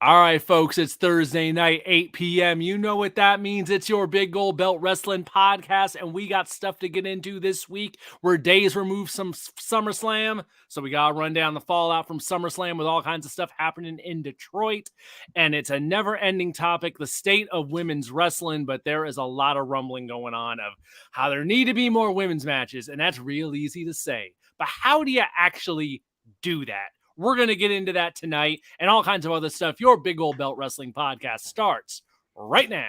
All right, folks, it's Thursday night, 8 p.m. You know what that means. It's your Big Gold Belt Wrestling podcast, and we got stuff to get into this week. We're days removed from SummerSlam, so we got to run down the fallout from SummerSlam with all kinds of stuff happening in Detroit. And it's a never-ending topic, the state of women's wrestling, but there is a lot of rumbling going on of how there need to be more women's matches, and that's real easy to say. But how do you actually do that? We're going to get into that tonight and all kinds of other stuff. Your Big Old Belt Wrestling podcast starts right now.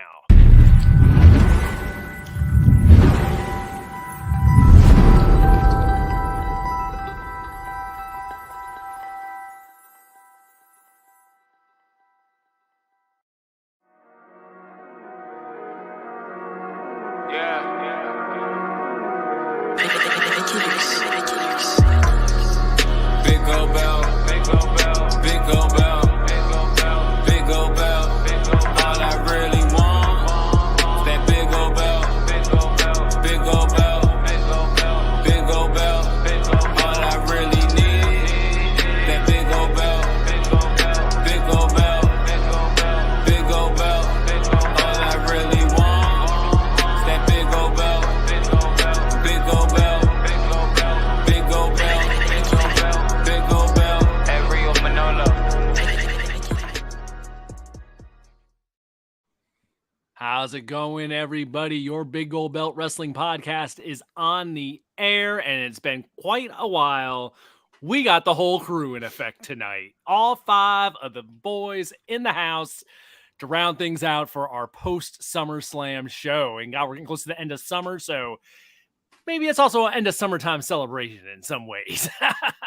Big Gold Belt, Big Gold Belt, Big Gold Belt, Big Gold Belt. All I really want is that Big Gold Belt, Big Gold Belt, Big Gold Belt, Big Gold Belt. All I really need is that Big Gold Belt, Big Gold Belt, Big Gold Belt, Big Gold Belt. All I really want is that Big Gold Belt, Big Gold Belt, Big Gold Belt, Big Gold Belt. How's it going, everybody? Your Big Gold Belt Wrestling podcast is on the air, and it's been quite a while. We got the whole crew in effect tonight. All 5 of the boys in the house to round things out for our post-SummerSlam show. And God, we're getting close to the end of summer, so maybe it's also an end of summertime celebration in some ways.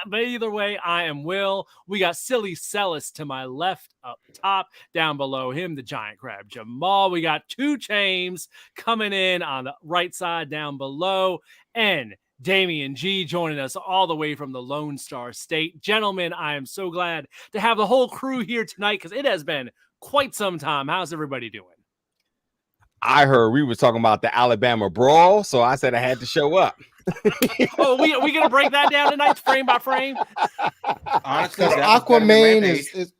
But either way, I am Will. We got Silly Celis to my left up top. Down below him, the giant crab Jamal. We got 2 Chains coming in on the right side down below. And Damian G joining us all the way from the Lone Star State. Gentlemen, I am so glad to have the whole crew here tonight because it has been quite some time. How's everybody doing? I heard we were talking about the Alabama brawl, so I said I had to show up. Oh, we gonna break that down tonight, frame by frame. Honestly, Aquaman is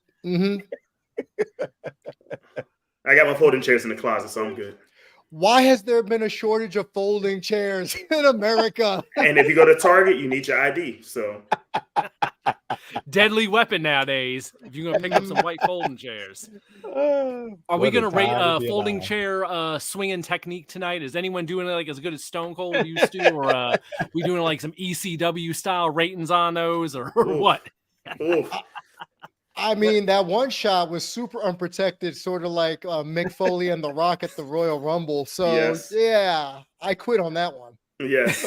I got my folding chairs in the closet, so I'm good. Why has there been a shortage of folding chairs in America? And if you go to Target, you need your ID. So deadly weapon nowadays. If you're gonna pick up some white folding chairs, are we gonna rate a folding chair swinging technique tonight? Is anyone doing it like as good as Stone Cold used to, or we doing like some ECW style ratings on those, or what? I mean, that one shot was super unprotected, sort of like Mick Foley and The Rock at the Royal Rumble. So yeah, I quit on that one. Yes.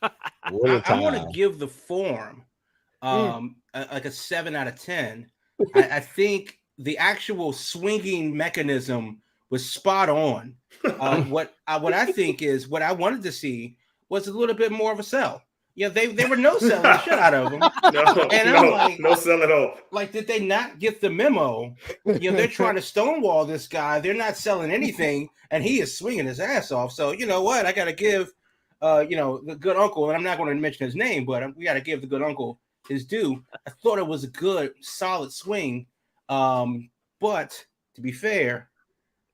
I want to give the form like a 7 out of 10. I think the actual swinging mechanism was spot on. What I think is what I wanted to see was a little bit more of a sell. Yeah, they were no selling the shit out of them. I'm like, no sell at all. Like, did they not get the memo? They're trying to stonewall this guy. They're not selling anything, and he is swinging his ass off. So you know what? I got to give, the good uncle, and I'm not going to mention his name, but we got to give the good uncle his due. I thought it was a good, solid swing. But to be fair,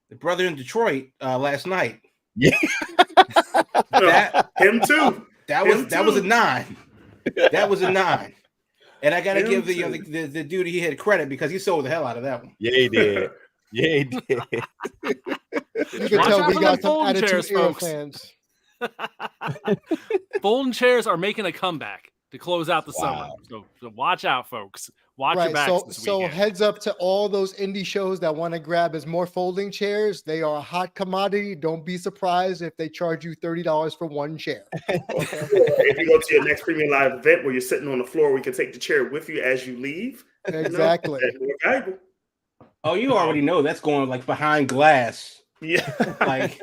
the brother in Detroit last night, him too. That was a 9. That was a 9. And I gotta give the dude he had credit because he sold the hell out of that one. Yeah, he did. Yeah, he did. You can tell we got some Attitude Era fans. Folding chairs are making a comeback to close out the summer. So watch out, folks. Watch your backs this weekend. So heads up to all those indie shows that want to grab as more folding chairs. They are a hot commodity. Don't be surprised if they charge you $30 for one chair. If you go to your next Premium Live event where you're sitting on the floor, we can take the chair with you as you leave. Exactly. Oh, you already know that's going like behind glass. Yeah. Like,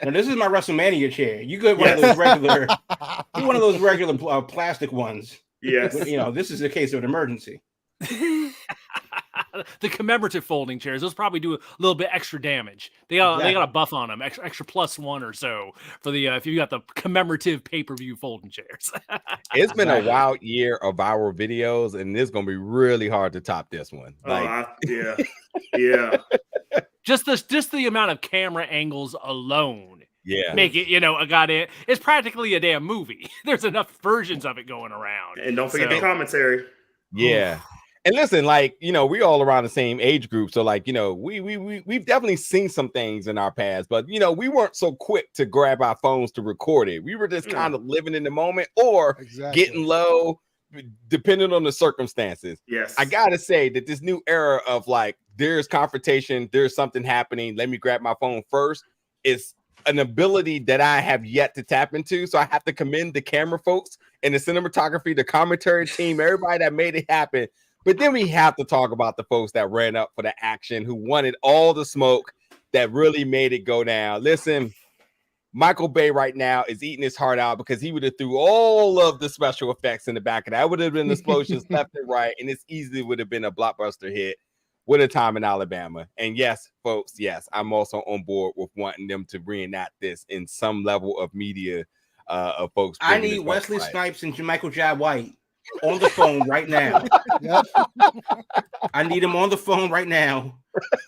this is my WrestleMania chair. You get one of those regular, plastic ones. Yes. But, this is a case of an emergency. the commemorative folding chairs. Those probably do a little bit extra damage. They got a buff on them, extra +1 or so for the if you got the commemorative pay-per-view folding chairs. It's been a wild year of viral videos, and it's gonna be really hard to top this one. Yeah. Just the amount of camera angles alone. Yeah. Make it, it's practically a damn movie. There's enough versions of it going around. And don't forget the commentary. Yeah. And listen, we all around the same age group. So we've definitely seen some things in our past, but we weren't so quick to grab our phones to record it. We were just kind of living in the moment or getting low, depending on the circumstances. Yes. I gotta say that this new era of there's confrontation, there's something happening, let me grab my phone first, is an ability that I have yet to tap into. So I have to commend the camera folks and the cinematography, the commentary team, everybody that made it happen. But then we have to talk about the folks that ran up for the action, who wanted all the smoke, that really made it go down. Listen, Michael Bay right now is eating his heart out because he would have threw all of the special effects in the back of that. Would have been explosions left and right, and it's easily would have been a blockbuster hit. What a time in Alabama. And yes, folks, I'm also on board with wanting them to reenact this in some level of media of folks. I need Wesley Snipes and Michael Jai White on the phone right now. Yep. I need him on the phone right now.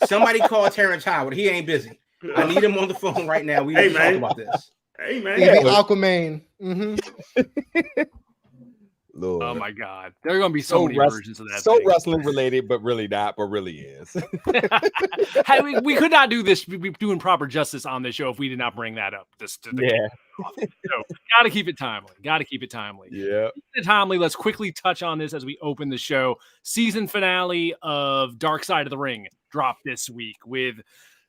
Somebody call Terrence Howard. He ain't busy. I need him on the phone right now. We need to talk about this. Hey, man. Maybe Aquaman. Mm-hmm. Lord. Oh my God, there are going to be so many versions of that. So thing. wrestling related, but really not, but really is. Hey, we could not do this, doing proper justice on this show if we did not bring that up. So, gotta keep it timely. Yeah. Timely. Let's quickly touch on this as we open the show. Season finale of Dark Side of the Ring dropped this week with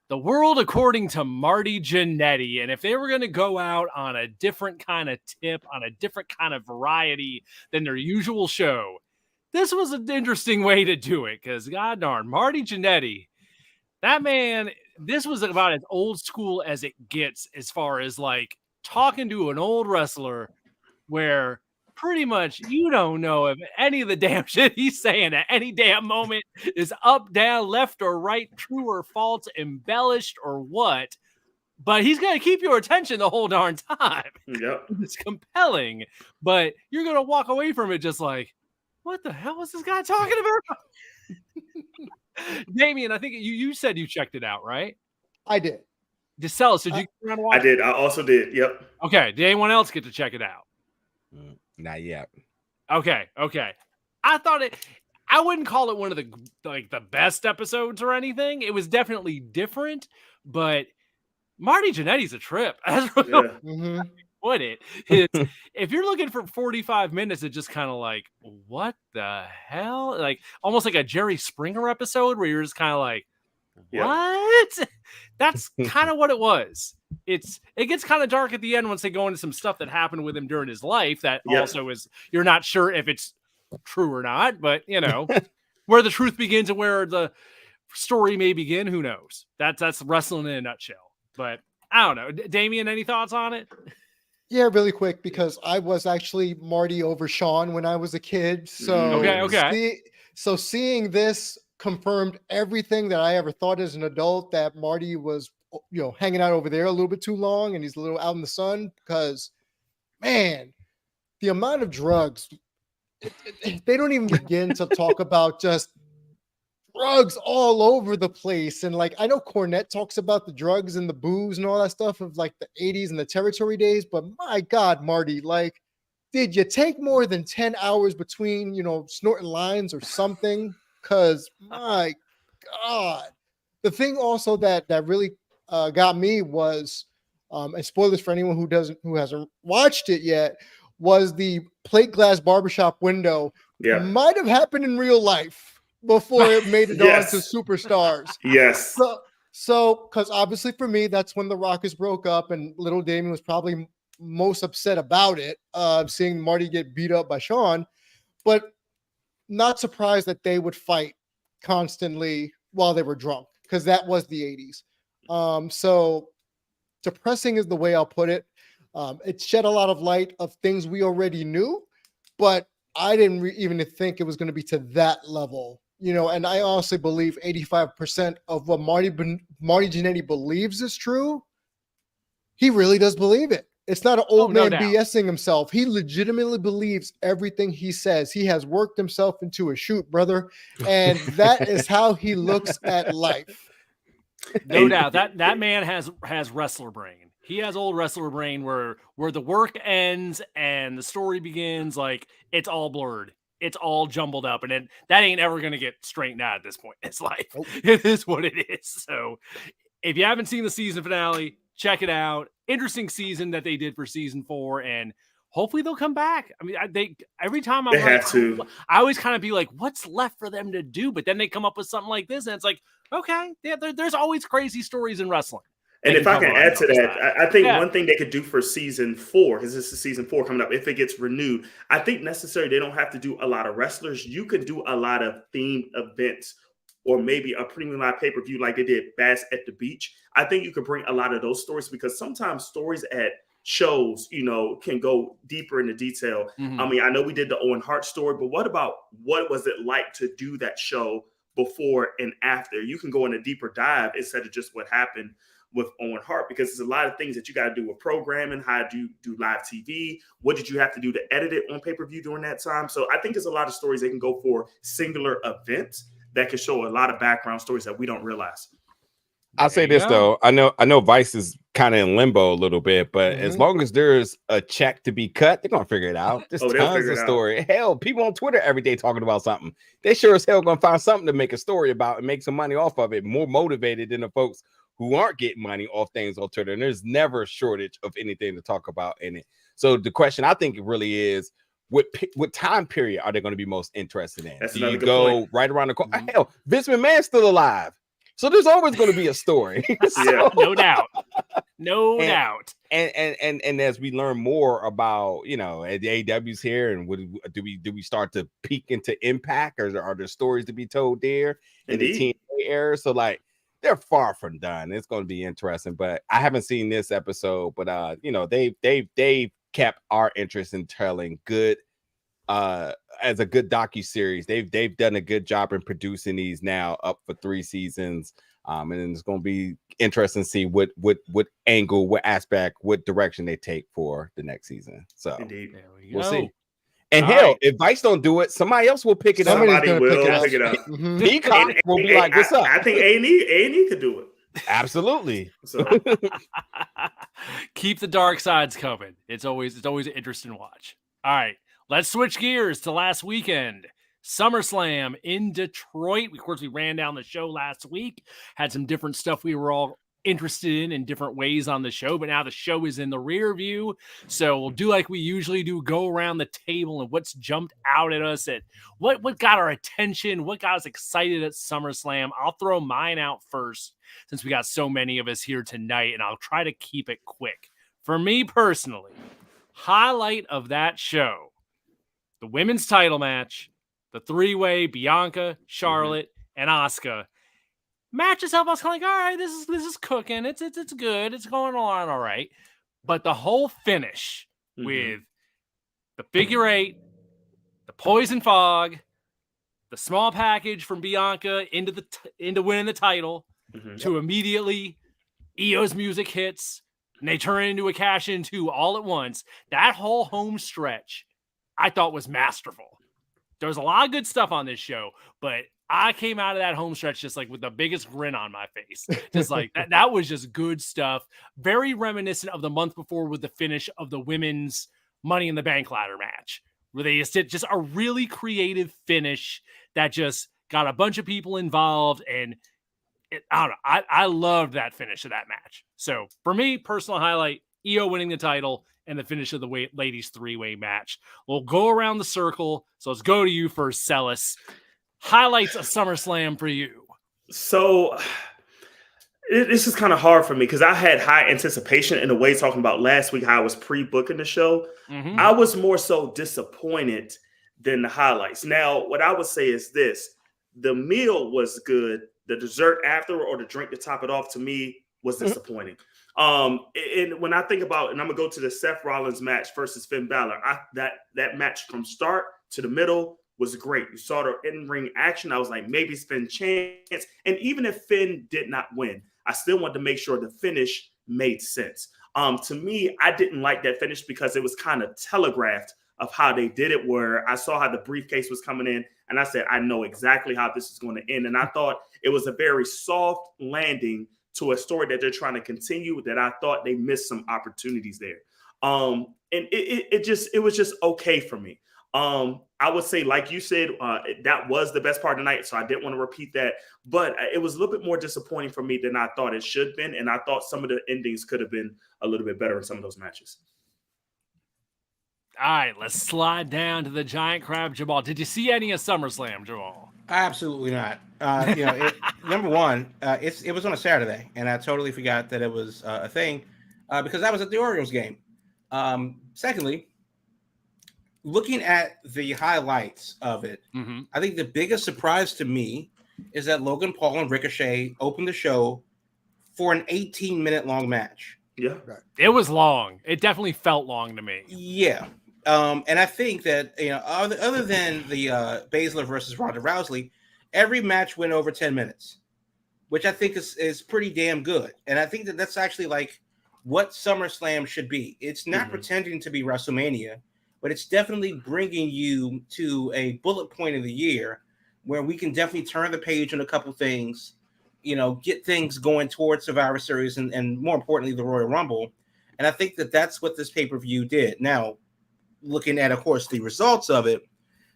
The World According to Marty Jannetty. And if they were going to go out on a different kind of tip, on a different kind of variety than their usual show, this was an interesting way to do it because, god darn, Marty Jannetty, that man, this was about as old school as it gets as far as talking to an old wrestler where pretty much you don't know if any of the damn shit he's saying at any damn moment is up, down, left, or right, true or false, embellished or what. But he's going to keep your attention the whole darn time. Yep. It's compelling, but you're going to walk away from it just like, what the hell is this guy talking about? Damien, I think you said you checked it out, right? I did. Decellis, did you get around to watch I did. I also did. Yep. Okay. Did anyone else get to check it out? Not yet. Okay. I wouldn't call it one of the best episodes or anything. It was definitely different, but Marty Jannetty's a trip. That's really what it is. If you're looking for 45 minutes, it's just kind of like, what the hell? Almost like a Jerry Springer episode where you're just kind of like, what? That's kind of what it was. It gets kind of dark at the end once they go into some stuff that happened with him during his life that also is, you're not sure if it's true or not, but where the truth begins and where the story may begin, who knows? That's wrestling in a nutshell. But I don't know. Damien, any thoughts on it? Yeah, really quick, because I was actually Marty over Sean when I was a kid. So okay. So seeing this confirmed everything that I ever thought as an adult, that Marty was, hanging out over there a little bit too long and he's a little out in the sun, because, man, the amount of drugs, they don't even begin to talk about just drugs all over the place. And I know Cornette talks about the drugs and the booze and all that stuff of the 80s and the territory days, but my God, Marty, did you take more than 10 hours between, snorting lines or something? Because my God, the thing also that really got me was, and spoilers for anyone who hasn't watched it yet, was the plate glass barbershop window. Yeah, might have happened in real life before it made it on to Superstars. Yes. So because obviously for me, that's when the Rockers broke up, and little Damien was probably most upset about it, seeing Marty get beat up by Sean, but not surprised that they would fight constantly while they were drunk, because that was the 80s. So depressing is the way I'll put it. It shed a lot of light of things we already knew, but I didn't even think it was going to be to that level and I honestly believe 85% of what Marty Jannetty believes is true. He really does believe it. It's not an old no man doubt. BSing himself. He legitimately believes everything he says. He has worked himself into a shoot, brother, and that is how he looks at life. No doubt that man has wrestler brain. He has old wrestler brain where the work ends and the story begins. Like, it's all blurred. It's all jumbled up, and that ain't ever going to get straightened out at this point in his life. Nope. It is what it is. So if you haven't seen the season finale, check it out. Interesting season that they did for season 4, and hopefully they'll come back. I mean, every time They have to. I always kind of be like, what's left for them to do? But then they come up with something like this, and it's like, okay, there's always crazy stories in wrestling. And if I can add to that, I think Yeah. one thing they could do for season 4, because this is season 4 coming up, if it gets renewed, I think necessarily they don't have to do a lot of wrestlers. You can do a lot of themed events, or maybe a premium live pay-per-view like they did Bass at the Beach. I think you could bring a lot of those stories, because sometimes stories at shows, can go deeper into detail. Mhm. I mean, I know we did the Owen Hart story, but what was it like to do that show before and after? You can go in a deeper dive instead of just what happened with Owen Hart, because there's a lot of things that you got to do with programming. How do you do live TV? What did you have to do to edit it on pay-per-view during that time? So I think there's a lot of stories they can go for singular events that can show a lot of background stories that we don't realize. I'll say this though. I know Vice is kind of in limbo a little bit, but as long as there's a check to be cut, they're gonna figure it out. There's tons of story. Hell, people on Twitter every day talking about something. They sure as hell gonna find something to make a story about and make some money off of it. More motivated than the folks who aren't getting money off things on Twitter. And there's never a shortage of anything to talk about in it. So the question I think it really is, what time period are they going to be most interested in? Do you go right around the corner? Hell, Vince McMahon's still alive. So there's always going to be a story. Yeah, no doubt. No doubt. And as we learn more about, the AEW's here, and do we start to peek into Impact, or are there stories to be told there in the TNA era? So like, they're far from done. It's going to be interesting, but I haven't seen this episode. But they've kept our interest in telling good, as a good docu-series. They've done a good job in producing these now up for 3 seasons. And it's going to be interesting to see what angle, what aspect, what direction they take for the next season. So Indeed. We'll see. And hell, if Vice don't do it, somebody else will pick it up. Somebody will pick it up. Peacock will be like, "What's up?" I think A&E could do it. Absolutely. So keep the dark sides coming. It's always an interesting watch. All right, let's switch gears to last weekend. SummerSlam in Detroit. Of course, we ran down the show last week, had some different stuff we were all interested in different ways on the show, but now the show is in the rear view. So we'll do like we usually do, go around the table and what's jumped out at us, at what got our attention, what got us excited at SummerSlam. I'll throw mine out first since we got so many of us here tonight, and I'll try to keep it quick. For me personally, highlight of that show, the women's title match, the 3-way Bianca, Charlotte, and Asuka. Match itself, I was kind of like, all right, this is cooking. It's good. It's going on all right. But the whole finish with the figure 8, the poison fog, the small package from Bianca into winning the title, to immediately Io's music hits and they turn into a cash in 2 all at once. That whole home stretch I thought was masterful. There was a lot of good stuff on this show, but I came out of that home stretch just like with the biggest grin on my face. Just like that was just good stuff. Very reminiscent of the month before with the finish of the women's Money in the Bank ladder match, where they just did just a really creative finish that just got a bunch of people involved. And I don't know, I loved that finish of that match. So for me, personal highlight, Io winning the title and the finish of the ladies 3-way match. We'll go around the circle. So let's go to you first, Celis. Highlights of SummerSlam for you. So this is kind of hard for me because I had high anticipation in a way, talking about last week how I was pre-booking the show. I was more so disappointed than the highlights. Now, what I would say is this: the meal was good. The dessert after, or the drink to top it off, to me was disappointing. And when I think about, and I'm gonna go to the Seth Rollins match versus Finn Balor, that match from start to the middle was great. You saw the in-ring action. I was like, maybe Finn chance. And even if Finn did not win, I still wanted to make sure the finish made sense. To me, I didn't like that finish because it was kind of telegraphed of how they did it, where I saw how the briefcase was coming in, and I said, I know exactly how this is going to end. And I thought it was a very soft landing to a story that they're trying to continue, that I thought they missed some opportunities there. And it was just okay for me. I would say, like you said, that was the best part of the night, so I didn't want to repeat that. But it was a little bit more disappointing for me than I thought it should have been, and I thought some of the endings could have been a little bit better in some of those matches. All right, let's slide down to the giant crab, Jamal. Did you see any of SummerSlam, Jamal? Absolutely not. Number one, it was on a Saturday, and I totally forgot that it was a thing because I was at the Orioles game. Secondly, looking at the highlights of it, I think the biggest surprise to me is that Logan Paul and Ricochet opened the show for an 18-minute long match. Yeah, it was long. It definitely felt long to me. Yeah. And I think that, other than the Baszler versus Ronda Rousey, every match went over 10 minutes, which I think is pretty damn good. And I think that that's actually like what SummerSlam should be. It's not pretending to be WrestleMania, but it's definitely bringing you to a bullet point of the year where we can definitely turn the page on a couple things, get things going towards Survivor Series and more importantly, the Royal Rumble. And I think that that's what this pay-per-view did. Now, looking at, of course, the results of it,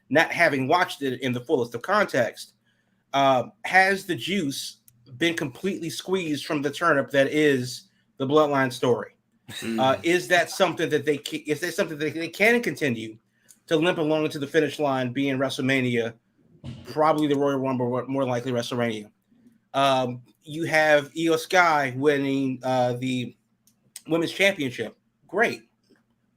not having watched it in the fullest of context, has the juice been completely squeezed from the turnip that is the Bloodline story? Is that something that they can continue to limp along into the finish line, being WrestleMania, probably the Royal Rumble, but more likely WrestleMania? You have Io Sky winning the Women's Championship. Great.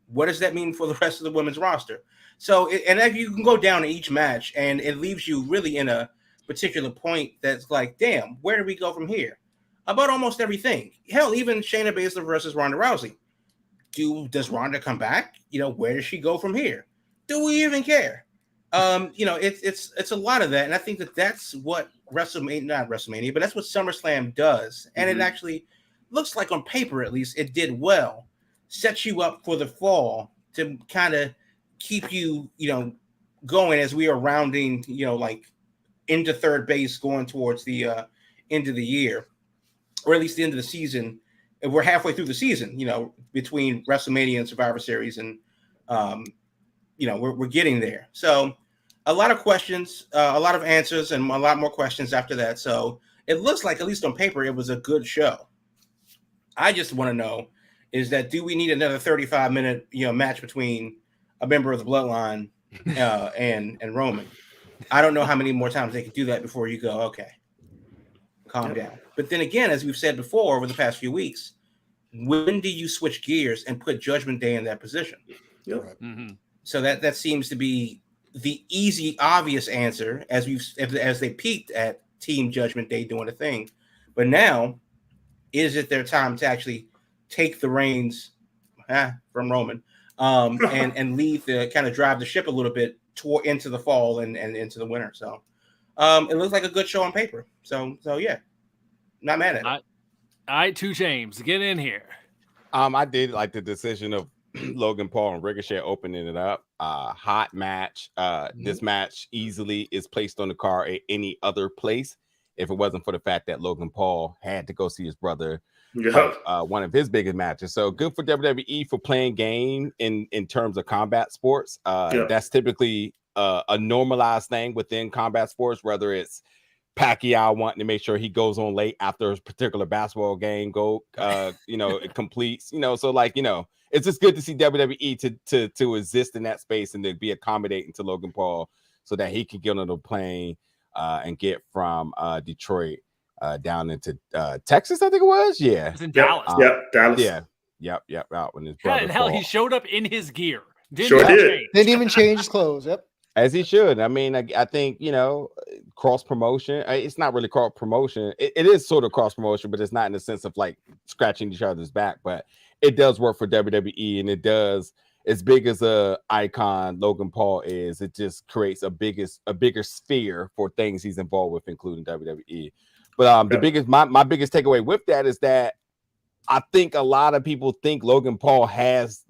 What does that mean for the rest of the women's roster? So, and if you can go down to each match, and it leaves you really in a particular point that's like, damn, where do we go from here? About almost everything. Hell, even Shayna Baszler versus Ronda Rousey. Does Ronda come back? Where does she go from here? Do we even care? It's a lot of that, and I think that that's what not WrestleMania, but that's what SummerSlam does, and it actually looks like on paper, at least, it did well. Sets you up for the fall to kind of keep you, going as we are rounding, like into third base, going towards the end of the year, or at least the end of the season. And we're halfway through the season, between WrestleMania and Survivor Series, and we're getting there. So a lot of questions, a lot of answers, and a lot more questions after that. So it looks like, at least on paper, it was a good show. I just want to know, is that, do we need another 35-minute match between a member of the Bloodline and Roman? I don't know how many more times they could do that before you go, okay, calm down. But then again, as we've said before over the past few weeks, when do you switch gears and put Judgment Day in that position? Yep. So that seems to be the easy, obvious answer as they peaked at Team Judgment Day doing a thing. But now, is it their time to actually take the reins from Roman and lead the kind of drive the ship a little bit into the fall and into the winter? So it looks like a good show on paper. So yeah, not mad at it. All right, 2 James, get in here. I did like the decision of Logan Paul and Ricochet opening it up. Hot match. This match easily is placed on the card at any other place if it wasn't for the fact that Logan Paul had to go see his brother. One of his biggest matches. So good for WWE for playing game in terms of combat sports. That's typically a normalized thing within combat sports, whether it's Pacquiao wanting to make sure he goes on late after a particular basketball game it completes, so like, it's just good to see WWE to exist in that space and to be accommodating to Logan Paul so that he can get on the plane and get from Detroit down into Texas, I think it was. Yeah. It's in Dallas. Dallas. Yeah. Yep. Out when his brother. Hell, he showed up in his gear. Did. Didn't even change his clothes. Yep. As he should. I mean, I think, cross promotion. It's not really cross promotion. It is sort of cross promotion, but it's not in the sense of like scratching each other's back. But it does work for WWE, and it does as big as a icon Logan Paul is, it just creates a bigger sphere for things he's involved with, including WWE. But the biggest my biggest takeaway with that is that I think a lot of people think Logan Paul has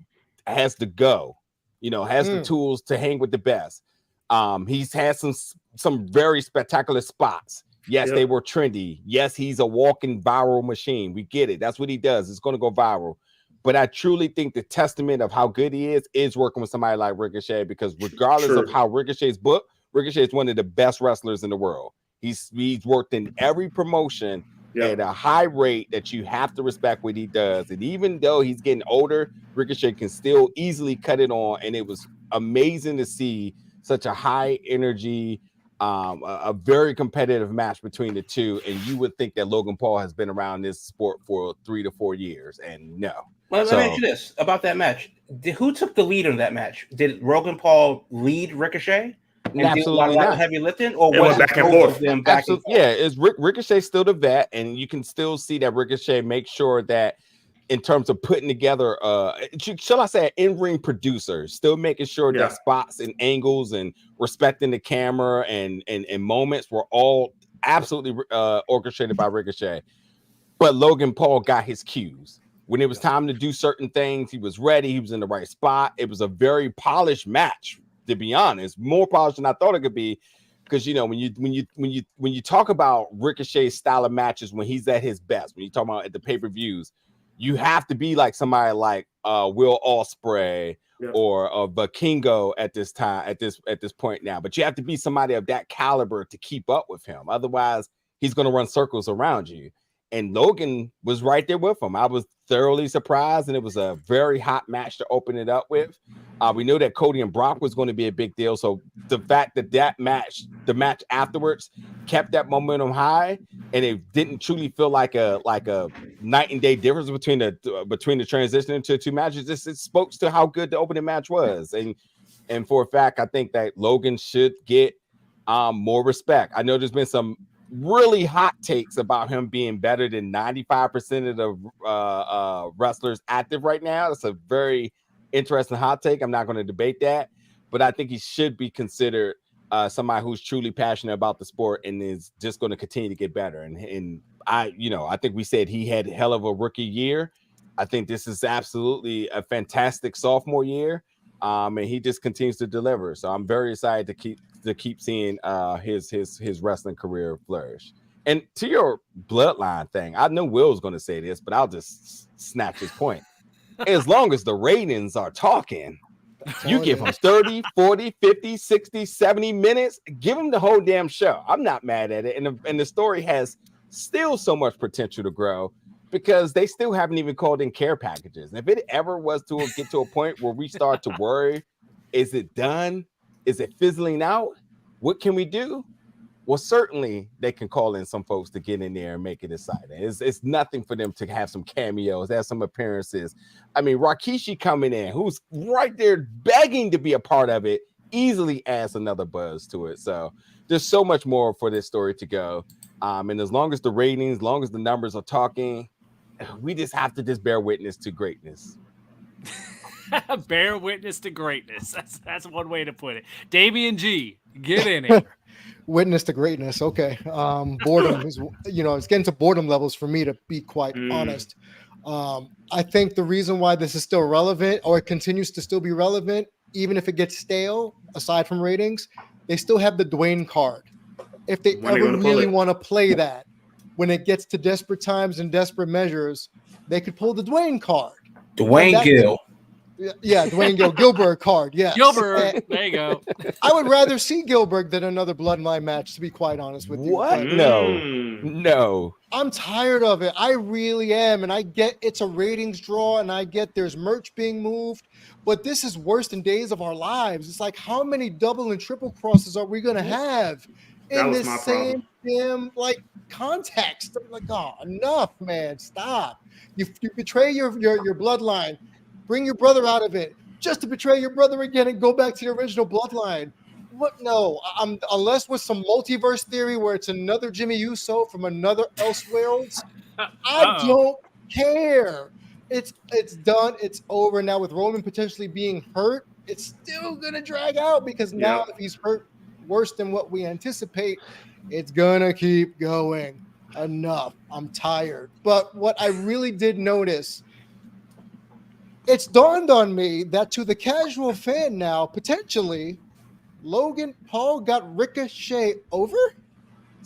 to go, has the tools to hang with the best. He's had some very spectacular spots. Yes, they were trendy. Yes, he's a walking viral machine. We get it. That's what he does. It's going to go viral. But I truly think the testament of how good he is working with somebody like Ricochet, because regardless of how Ricochet's booked, Ricochet is one of the best wrestlers in the world. He's worked in every promotion at a high rate that you have to respect what he does. And even though he's getting older, Ricochet can still easily cut it on. And it was amazing to see such a high energy, a very competitive match between the two. And you would think that Logan Paul has been around this sport for 3 to 4 years, and no. Well, let me ask you this about that match. Who took the lead in that match? Did Logan Paul lead Ricochet? And absolutely did a lot not. of heavy lifting, or It was went back and forth? It's Ricochet still the vet, and you can still see that Ricochet makes sure that in terms of putting together, shall I say, an in-ring producer, still making sure that spots and angles and respecting the camera and moments were all absolutely orchestrated by Ricochet. But Logan Paul got his cues. When it was time to do certain things, he was ready. He was in the right spot. It was a very polished match, to be honest, more polished than I thought it could be. Because when you talk about Ricochet's style of matches when he's at his best, when you talk about at the pay-per-views, you have to be like somebody like Will Ospreay or Vikingo at this time, at this point now. But you have to be somebody of that caliber to keep up with him. Otherwise, he's going to run circles around you. And Logan was right there with him. I was thoroughly surprised, and it was a very hot match to open it up with. We knew that Cody and Brock was going to be a big deal. So the fact that the match afterwards kept that momentum high, and it didn't truly feel like a night and day difference between the transition into two matches. It spoke to how good the opening match was. And for a fact, I think that Logan should get more respect. I know there's been some really hot takes about him being better than 95% of the wrestlers active right now. That's a very interesting hot take. I'm not going to debate that, but I think he should be considered somebody who's truly passionate about the sport and is just going to continue to get better. And I think we said he had a hell of a rookie year. I think this is absolutely a fantastic sophomore year. And he just continues to deliver. So I'm very excited to keep seeing his wrestling career flourish. And to your bloodline thing, I know Will's going to say this, but I'll just snatch his point. As long as the ratings are talking, you give him 30, 40, 50, 60, 70 minutes, give him the whole damn show. I'm not mad at it. And the story has still so much potential to grow because they still haven't even called in care packages. And if it ever was to get to a point where we start to worry, is it done? Is it fizzling out? What can we do? Well, certainly they can call in some folks to get in there and make it exciting. It's nothing for them to have some cameos, have some appearances. I mean, Rikishi coming in, who's right there begging to be a part of it, easily adds another buzz to it. So there's so much more for this story to go. And as long as the ratings, as long as the numbers are talking, we just have to bear witness to greatness. Bear witness to greatness. That's one way to put it. Damian G, get in it. Witness to greatness. Okay. Boredom is, it's getting to boredom levels for me, to be quite honest. I think the reason why this is still relevant, or it continues to still be relevant, even if it gets stale, aside from ratings, they still have the Dwayne card. If they ever really want to play that, when it gets to desperate times and desperate measures, they could pull the Dwayne card. Dwayne Gill. Yeah, Dwayne Gilbert card. Yeah, Gilbert. There you go. I would rather see Gilbert than another bloodline match, to be quite honest with you. What? No. I'm tired of it. I really am. And I get it's a ratings draw, and I get there's merch being moved, but this is worse than Days of Our Lives. It's like, how many double and triple crosses are we going to have in this same damn context? Like, oh, enough, man. Stop. You betray your bloodline. Bring your brother out of it just to betray your brother again and go back to the original bloodline. What? No, unless with some multiverse theory where it's another Jimmy Uso from another Elseworlds, I don't care. it's done. It's over now. With Roman potentially being hurt, it's still gonna drag out because now if he's hurt worse than what we anticipate, it's gonna keep going. Enough. I'm tired. But what I really did notice, it's dawned on me that to the casual fan now, potentially, Logan Paul got Ricochet over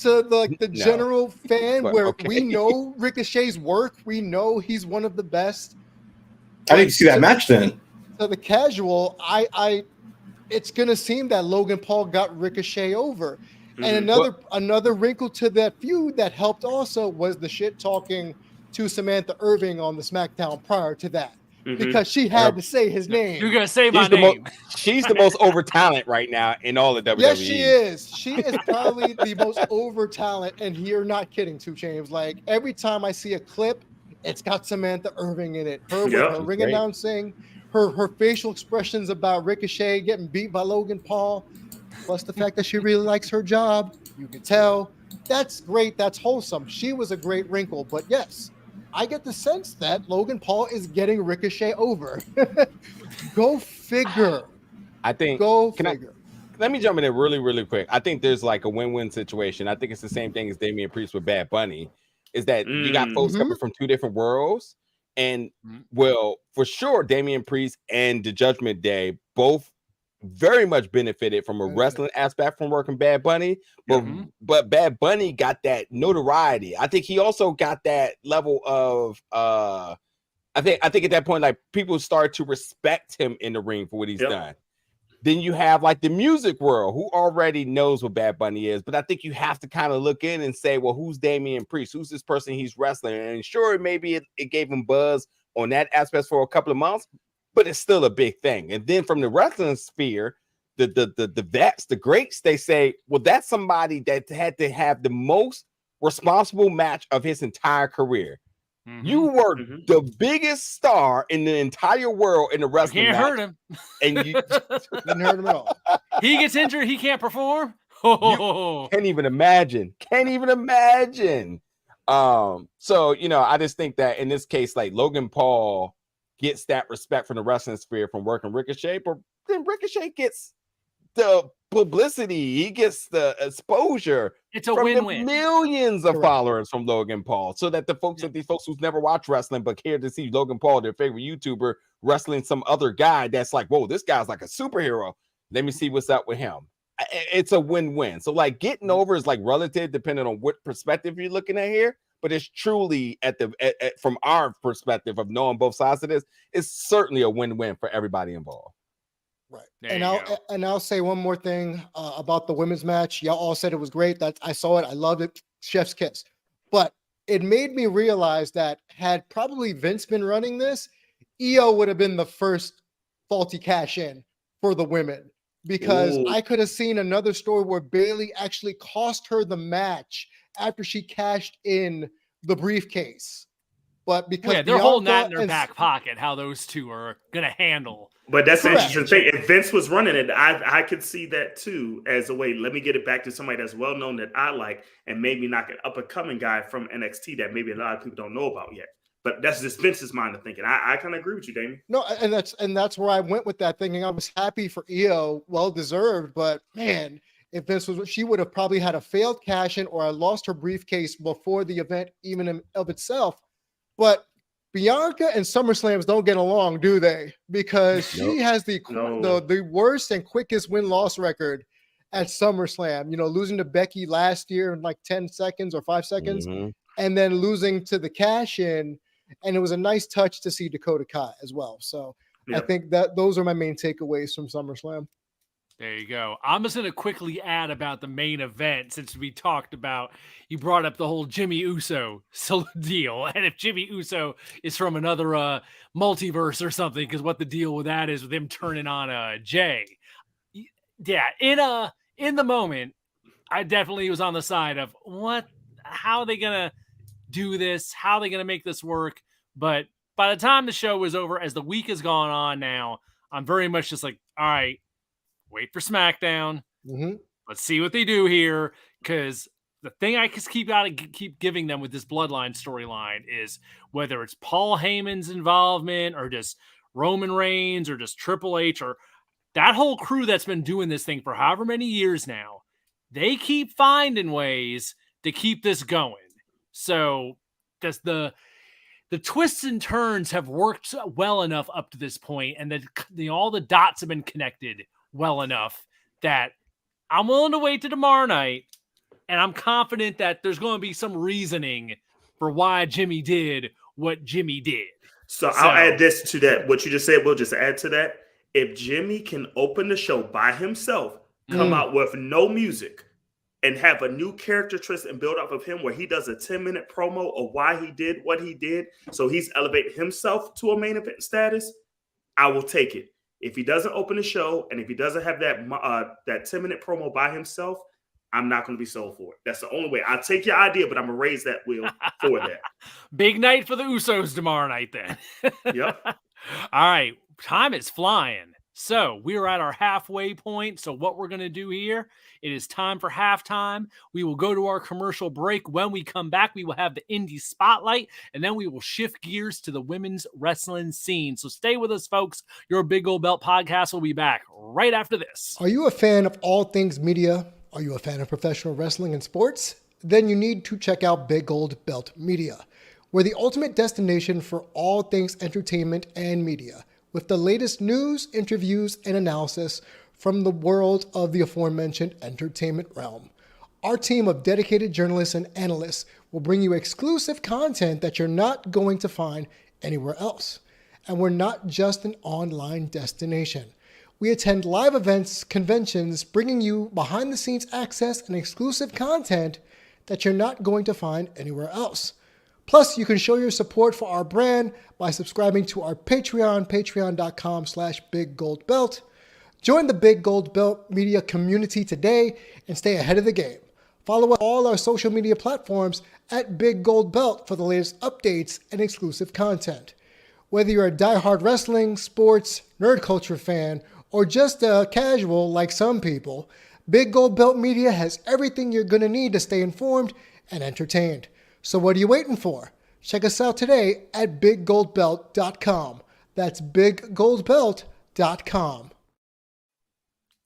to the general fan, But, where okay. we know Ricochet's work. We know he's one of the best. I didn't see that match then. To the casual, it's gonna seem that Logan Paul got Ricochet over. And another wrinkle to that feud that helped also was the shit talking to Samantha Irving on the SmackDown prior to that, because she had to say his name. You're gonna say my name. She's the most over talent right now in all of WWE. Yes, she is. She is probably the most over talent, and you're not kidding, 2 Chainz. Like every time I see a clip, it's got Samantha Irving in it. Her with her ring announcing, her facial expressions about Ricochet getting beat by Logan Paul. Plus the fact that she really likes her job. You can tell. That's great. That's wholesome. She was a great wrinkle. But yes, I get the sense that Logan Paul is getting Ricochet over. Go figure. I think. Let me jump in there really, really quick. I think there's like a win-win situation. I think it's the same thing as Damian Priest with Bad Bunny. Is that you got folks coming from 2 different worlds. And well, for sure, Damian Priest and the Judgment Day both very much benefited from a wrestling aspect from working Bad Bunny, but Bad Bunny got that notoriety. I think he also got that level of I think at that point, like people start to respect him in the ring for what he's done. Then you have like the music world who already knows what Bad Bunny is, but I think you have to kind of look in and say, well, who's Damian Priest? Who's this person he's wrestling? And sure, maybe it gave him buzz on that aspect for a couple of months, but it's still a big thing. And then from the wrestling sphere, the vets, the greats, they say, well, that's somebody that had to have the most responsible match of his entire career. You were the biggest star in the entire world in the wrestling match. Can't hurt him. And you didn't hurt him at all. He gets injured, he can't perform. Can't even imagine. So, you know, I just think that in this case, like Logan Paul gets that respect from the wrestling sphere from working Ricochet, but then Ricochet gets the publicity, he gets the exposure. It's a from win-win. The millions of followers from Logan Paul, so that the folks that these folks who's never watched wrestling but care to see Logan Paul, their favorite YouTuber, wrestling some other guy that's like, whoa, this guy's like a superhero. Let me see what's up with him. It's a win-win. So like getting over is like relative depending on what perspective you're looking at here. But it's truly from our perspective of knowing both sides of this, it's certainly a win-win for everybody involved. Right. I'll say one more thing about the women's match. Y'all all said it was great. I saw it. I loved it. Chef's kiss. But it made me realize that had probably Vince been running this, EO would have been the first faulty cash in for the women, because I could have seen another story where Bayley actually cost her the match after she cashed in the briefcase. But because they're holding that in their back pocket, how those two are going to handle. But that's the interesting thing. If Vince was running it, I could see that too as a way. Let me get it back to somebody that's well known that I like, and maybe knock an up and coming guy from NXT that maybe a lot of people don't know about yet. But that's just Vince's mind of thinking. I kind of agree with you, Damien. No, and that's where I went with that thinking. I was happy for EO, well deserved. But man, if Vince was, she would have probably had a failed cash in, or I lost her briefcase before the event even of itself. But Bianca and SummerSlams don't get along, do they? Because she has the worst and quickest win-loss record at SummerSlam. You know, losing to Becky last year in like 10 seconds or 5 seconds, and then losing to the cash-in. And it was a nice touch to see Dakota Kai as well. So I think that those are my main takeaways from SummerSlam. There you go. I'm just going to quickly add about the main event, since we talked about, you brought up the whole Jimmy Uso deal. And if Jimmy Uso is from another multiverse or something, because what the deal with that is with him turning on Jay. Yeah, in the moment, I definitely was on the side of how are they going to do this? How are they going to make this work? But by the time the show was over, as the week has gone on now, I'm very much just like, all right, wait for SmackDown. Let's see what they do here, because the thing I just keep giving them with this bloodline storyline is whether it's Paul Heyman's involvement or just Roman Reigns or just Triple H or that whole crew that's been doing this thing for however many years now, they keep finding ways to keep this going. So that's the twists and turns have worked well enough up to this point, and that all the dots have been connected well enough that I'm willing to wait to tomorrow night, and I'm confident that there's going to be some reasoning for why Jimmy did what Jimmy did. So I'll add this to that. What you just said, we'll just add to that. If Jimmy can open the show by himself, come out with no music, and have a new character twist and build up of him where he does a 10-minute promo of why he did what he did, so he's elevated himself to a main event status, I will take it. If he doesn't open the show and if he doesn't have that 10-minute promo by himself, I'm not going to be sold for it. That's the only way. I'll take your idea, but I'm going to raise that wheel for that. Big night for the Usos tomorrow night then. Yep. All right. Time is flying. So we're at our halfway point. So what we're going to do here, it is time for halftime. We will go to our commercial break. When we come back, we will have the indie spotlight, and then we will shift gears to the women's wrestling scene. So stay with us, folks. Your Big Gold Belt podcast will be back right after this. Are you a fan of all things media? Are you a fan of professional wrestling and sports? Then you need to check out Big Gold Belt Media. We're the ultimate destination for all things entertainment and media, with the latest news, interviews, and analysis from the world of the aforementioned entertainment realm. Our team of dedicated journalists and analysts will bring you exclusive content that you're not going to find anywhere else. And we're not just an online destination. We attend live events, conventions, bringing you behind-the-scenes access and exclusive content that you're not going to find anywhere else. Plus, you can show your support for our brand by subscribing to our Patreon, patreon.com/BigGoldBelt. Join the Big Gold Belt Media community today and stay ahead of the game. Follow all our social media platforms at Big Gold Belt for the latest updates and exclusive content. Whether you're a diehard wrestling, sports, nerd culture fan, or just a casual like some people, Big Gold Belt Media has everything you're going to need to stay informed and entertained. So what are you waiting for? Check us out today at BigGoldBelt.com. That's BigGoldBelt.com.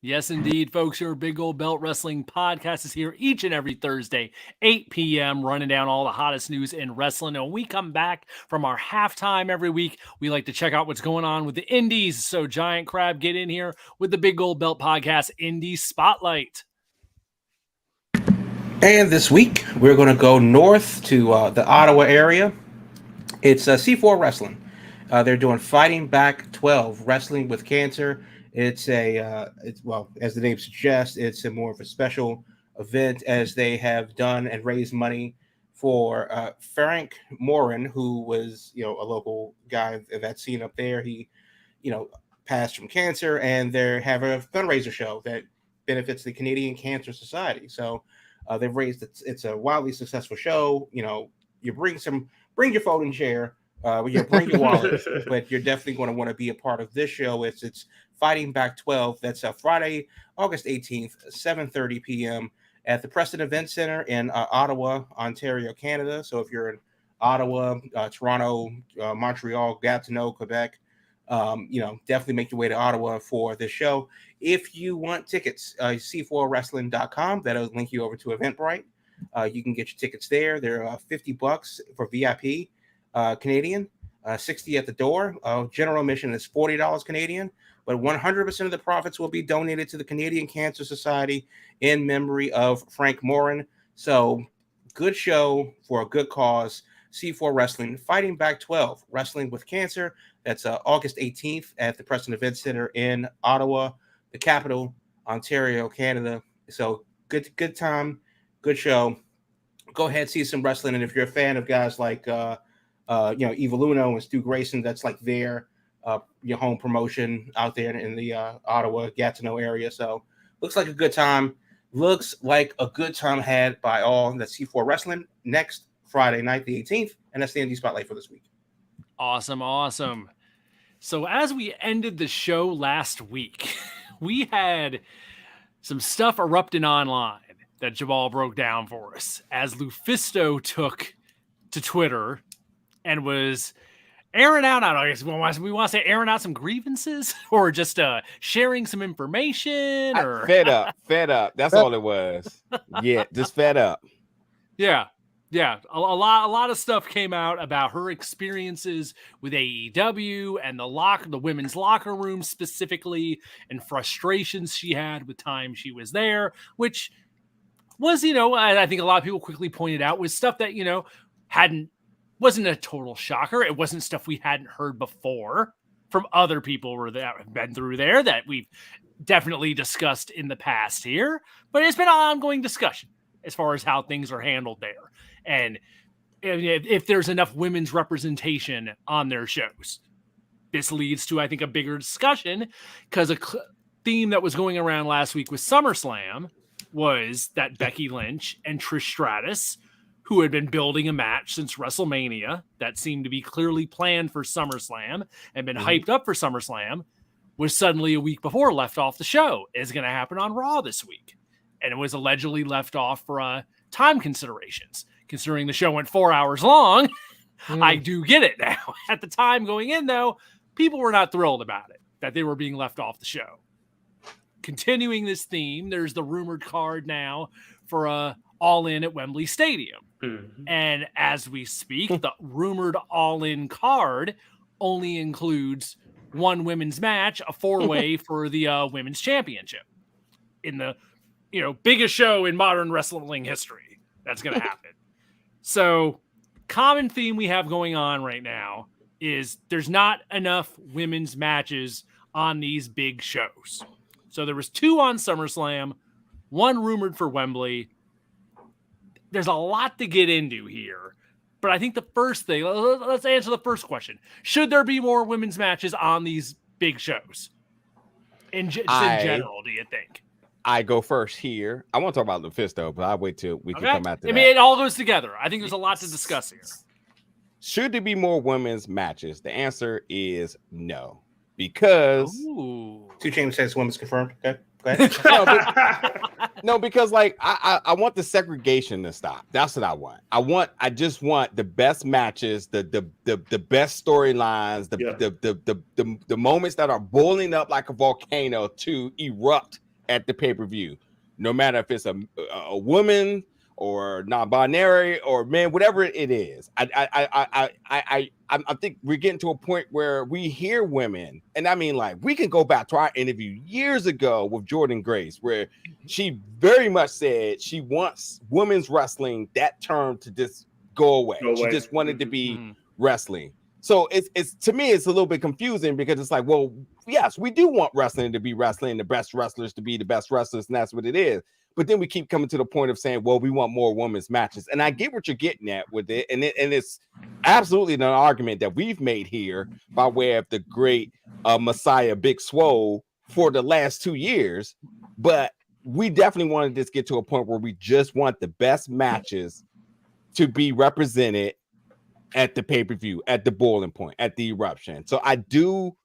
Yes, indeed, folks. Your Big Gold Belt Wrestling podcast is here each and every Thursday, 8 p.m., running down all the hottest news in wrestling. And when we come back from our halftime every week, we like to check out what's going on with the indies. So, Giant Crab, get in here with the Big Gold Belt Podcast Indie Spotlight. And this week, we're going to go north to the Ottawa area. It's C4 Wrestling. They're doing Fighting Back 12, Wrestling with Cancer. It's well, as the name suggests, it's a more of a special event, as they have done and raised money for Frank Morin, who was, a local guy in that scene up there. He, passed from cancer, and they have a fundraiser show that benefits the Canadian Cancer Society. So they've raised it's a wildly successful show. You bring your folding chair, you bring your wallet, but you're definitely going to want to be a part of this show. It's Fighting Back 12. That's Friday, August 18th, 7:30 p.m. at the Preston Event Center in Ottawa, Ontario, Canada. So if you're in Ottawa, Toronto, Montreal, Gatineau, Quebec, definitely make your way to Ottawa for this show. If you want tickets, c4wrestling.com. That'll link you over to Eventbrite. You can get your tickets there. They're $50 for VIP Canadian, $60 at the door. General admission is $40 Canadian, but 100% of the profits will be donated to the Canadian Cancer Society in memory of Frank Morin. So, good show for a good cause. C4 Wrestling, Fighting Back 12, Wrestling with Cancer. That's August 18th at the Preston Event Center in Ottawa, the capital, Ontario, Canada. So good time, good show. Go ahead, see some wrestling. And if you're a fan of guys like, Evil Uno and Stu Grayson, that's like their your home promotion out there in the Ottawa, Gatineau area. So looks like a good time. Looks like a good time had by all. That's C4 Wrestling next Friday night, the 18th. And that's the Indie Spotlight for this week. Awesome. So as we ended the show last week, we had some stuff erupting online. that Jamal broke down for us as Lufisto took to Twitter and was airing out, I guess we want to say airing out some grievances or just sharing some information or Fed up. That's all it was. Yeah, just fed up. Yeah. A lot of stuff came out about her experiences with AEW and the women's locker room specifically, and frustrations she had with time she was there, which was, I think a lot of people quickly pointed out was stuff that, wasn't a total shocker. It wasn't stuff we hadn't heard before from other people that have been through there that we've definitely discussed in the past here, but it's been an ongoing discussion as far as how things are handled there. And if there's enough women's representation on their shows, this leads to, I think, a bigger discussion, because a theme that was going around last week with SummerSlam was that Becky Lynch and Trish Stratus, who had been building a match since WrestleMania that seemed to be clearly planned for SummerSlam and been hyped up for SummerSlam, was suddenly a week before left off the show. Is going to happen on Raw this week. And it was allegedly left off for time considerations. Considering the show went 4 hours long, I do get it now. At the time going in, though, people were not thrilled about it, that they were being left off the show. Continuing this theme, there's the rumored card now for All In at Wembley Stadium. Mm-hmm. And as we speak, the rumored All In card only includes one women's match, a 4-way for the women's championship in the biggest show in modern wrestling history. That's going to happen. So, common theme we have going on right now is there's not enough women's matches on these big shows. So there was 2 on SummerSlam, 1 rumored for Wembley. There's a lot to get into here, but I think the first thing, let's answer the first question. Should there be more women's matches on these big shows? In general, do you think? I go first here. I want to talk about Lufisto, but I'll wait till we can come after that. It all goes together. I think there's a lot to discuss here. Should there be more women's matches? The answer is no. Because 2 Chainz says women's confirmed. Okay. Go ahead. No, because I want the segregation to stop. That's what I want. I just want the best matches, the best storylines, the moments that are boiling up like a volcano to erupt at the pay-per-view, no matter if it's a woman or non-binary or man, whatever it is. I think we're getting to a point where we hear women, and I mean, we can go back to our interview years ago with Jordan Grace, where she very much said she wants women's wrestling, that term, to just go away. She just wanted to be wrestling. So it's to me, it's a little bit confusing, because it's like, well, yes, we do want wrestling to be wrestling, the best wrestlers to be the best wrestlers, and that's what it is. But then we keep coming to the point of saying, well, we want more women's matches. And I get what you're getting at with it. And it's absolutely an argument that we've made here by way of the great Messiah Big Swole for the last 2 years. But we definitely want to just get to a point where we just want the best matches to be represented at the pay-per-view, at the boiling point, at the eruption. So I do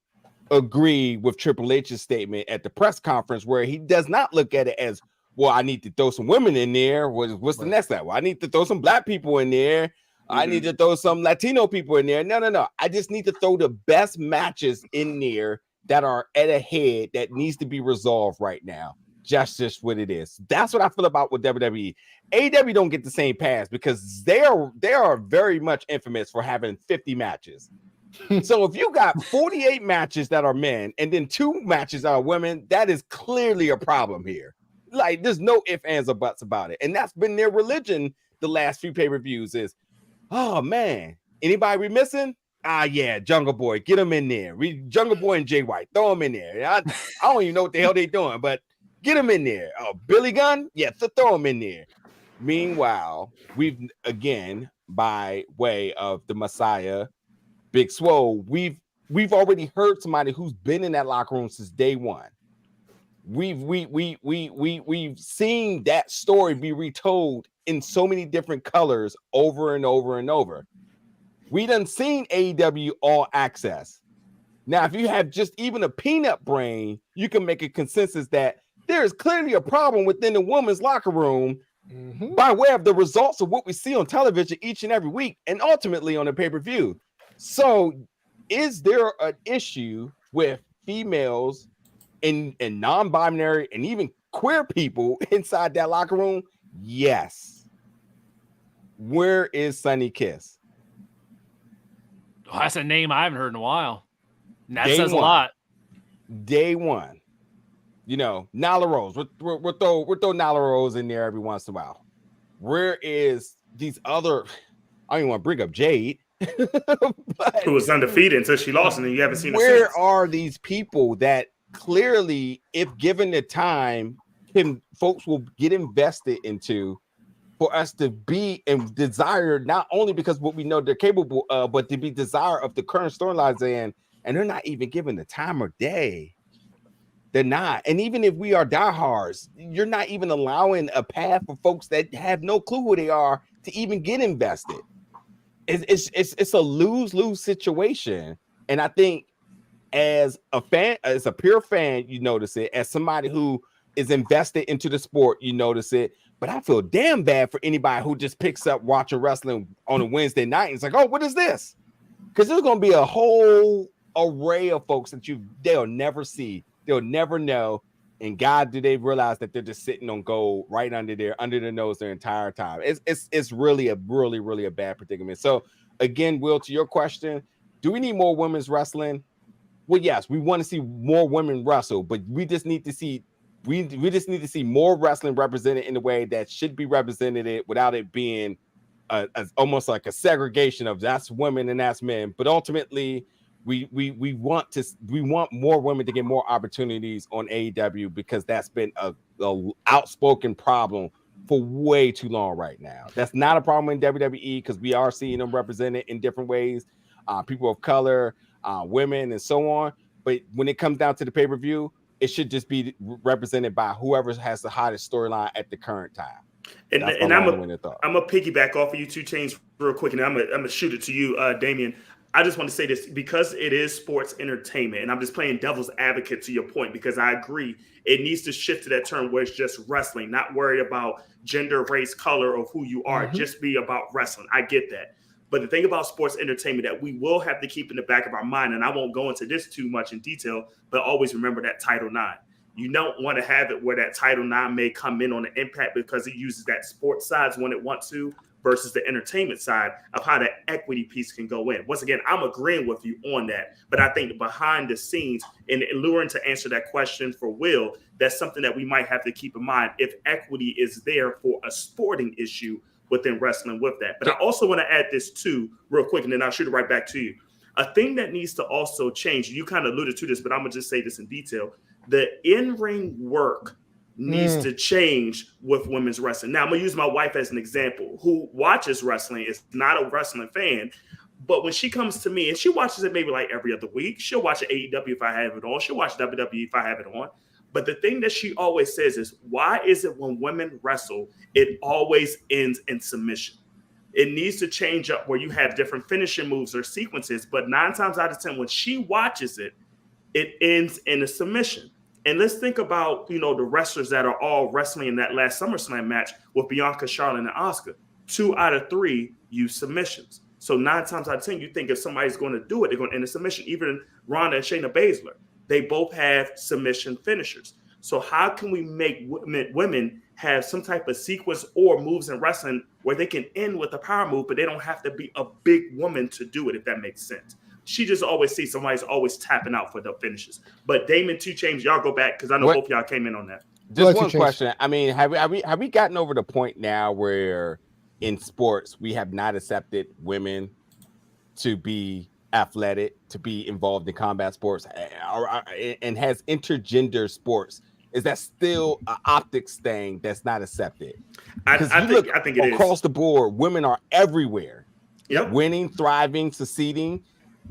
agree with Triple H's statement at the press conference, where he does not look at it as, well, I need to throw some women in there. What's the next level? I need to throw some black people in there. I need to throw some Latino people in there. No. I just need to throw the best matches in there that are at a head that needs to be resolved right now. Just what it is. That's what I feel about with WWE. AEW don't get the same pass because they are very much infamous for having 50 matches. So if you got 48 matches that are men and then 2 matches that are women, that is clearly a problem here. There's no ifs, ands, or buts about it. And that's been their religion the last few pay-per-views is, oh, man, anybody we missing? Yeah, Jungle Boy, get him in there. Jungle Boy and Jay White, throw him in there. I don't even know what the hell they're doing, but get him in there. Oh, Billy Gunn? Yeah, throw him in there. Meanwhile, we've, again, by way of the Messiah, Big Swole, we've already heard somebody who's been in that locker room since day one. We've seen that story be retold in so many different colors over and over and over. We done seen AEW All Access. Now, if you have just even a peanut brain, you can make a consensus that there is clearly a problem within the women's locker room Mhm. by way of the results of what we see on television each and every week, and ultimately on the pay-per-view. So, is there an issue with females and non-binary and even queer people inside that locker room? Yes. Where is Sunny Kiss? Oh, that's a name I haven't heard in a while. And that Day says a one. lot. Day one. You know, Nyla Rose. We'll throw Nyla Rose in there every once in a while. Where is these other? I don't even want to bring up Jade. But Who was undefeated until she lost, and then you haven't seen her where since. are these people that clearly, if given the time, folks will get invested into for us to be and desire, not only because what we know they're capable of, but to be desire of the current storylines and they're not even given the time or day. They're not. And even if we are diehards, you're not even allowing a path for folks that have no clue who they are to even get invested. It's a lose-lose situation. And I think as a fan, as a pure fan, you notice it. As somebody who is invested into the sport, you notice it. But I feel damn bad for anybody who just picks up watching wrestling on a Wednesday night and it's like, oh, what is this? Because there's going to be a whole array of folks that they'll never see. They'll never know. And God, do they realize that they're just sitting on gold right under their nose their entire time? It's really a bad predicament. So again, Will, to your question, do we need more women's wrestling? Well, yes, we want to see more women wrestle, but we just need to see more wrestling represented in the way that should be represented without it being almost like a segregation of that's women and that's men. But ultimately, we want more women to get more opportunities on AEW because that's been a outspoken problem for way too long right now. That's not a problem in WWE because we are seeing them represented in different ways, people of color, women, and so on. But when it comes down to the pay-per-view, it should just be represented by whoever has the hottest storyline at the current time. And I'm a piggyback off of you 2 Chainz real quick, and I'm a shoot it to you, Damian. I just want to say this because it is sports entertainment, and I'm just playing devil's advocate to your point because I agree it needs to shift to that term where it's just wrestling, not worried about gender, race, color, of who you are. Mm-hmm. Just be about wrestling. I get that. But the thing about sports entertainment that we will have to keep in the back of our mind, and I won't go into this too much in detail, but always remember that Title IX. You don't want to have it where that Title IX may come in on the impact because it uses that sports side when it wants to versus the entertainment side of how the equity piece can go in. Once again, I'm agreeing with you on that, but I think behind the scenes, and alluring to answer that question for Will, that's something that we might have to keep in mind if equity is there for a sporting issue within wrestling with that. But I also want to add this too, real quick, and then I'll shoot it right back to you. A thing that needs to also change, you kind of alluded to this, but I'm going to just say this in detail. The in-ring work needs to change with women's wrestling. Now, I'm going to use my wife as an example, who watches wrestling, is not a wrestling fan, but when she comes to me, and she watches it maybe like every other week, she'll watch AEW if I have it on, she'll watch WWE if I have it on, but the thing that she always says is, why is it when women wrestle, it always ends in submission? It needs to change up where you have different finishing moves or sequences, but 9 times out of 10, when she watches it, it ends in a submission. And let's think about, the wrestlers that are all wrestling in that last SummerSlam match with Bianca, Charlotte, and Asuka. 2 out of 3 use submissions. So 9 times out of 10, you think if somebody's going to do it, they're going to end a submission. Even Ronda and Shayna Baszler, they both have submission finishers. So how can we make women have some type of sequence or moves in wrestling where they can end with a power move, but they don't have to be a big woman to do it, if that makes sense? She just always sees somebody's always tapping out for the finishes. But Damon, 2 Chainz, y'all go back because I know both y'all came in on that. Just one question. I mean, have we gotten over the point now where in sports we have not accepted women to be athletic, to be involved in combat sports, and has intergender sports? Is that still an optics thing that's not accepted? I think it is. Across the board, women are everywhere. Yep. Winning, thriving, succeeding.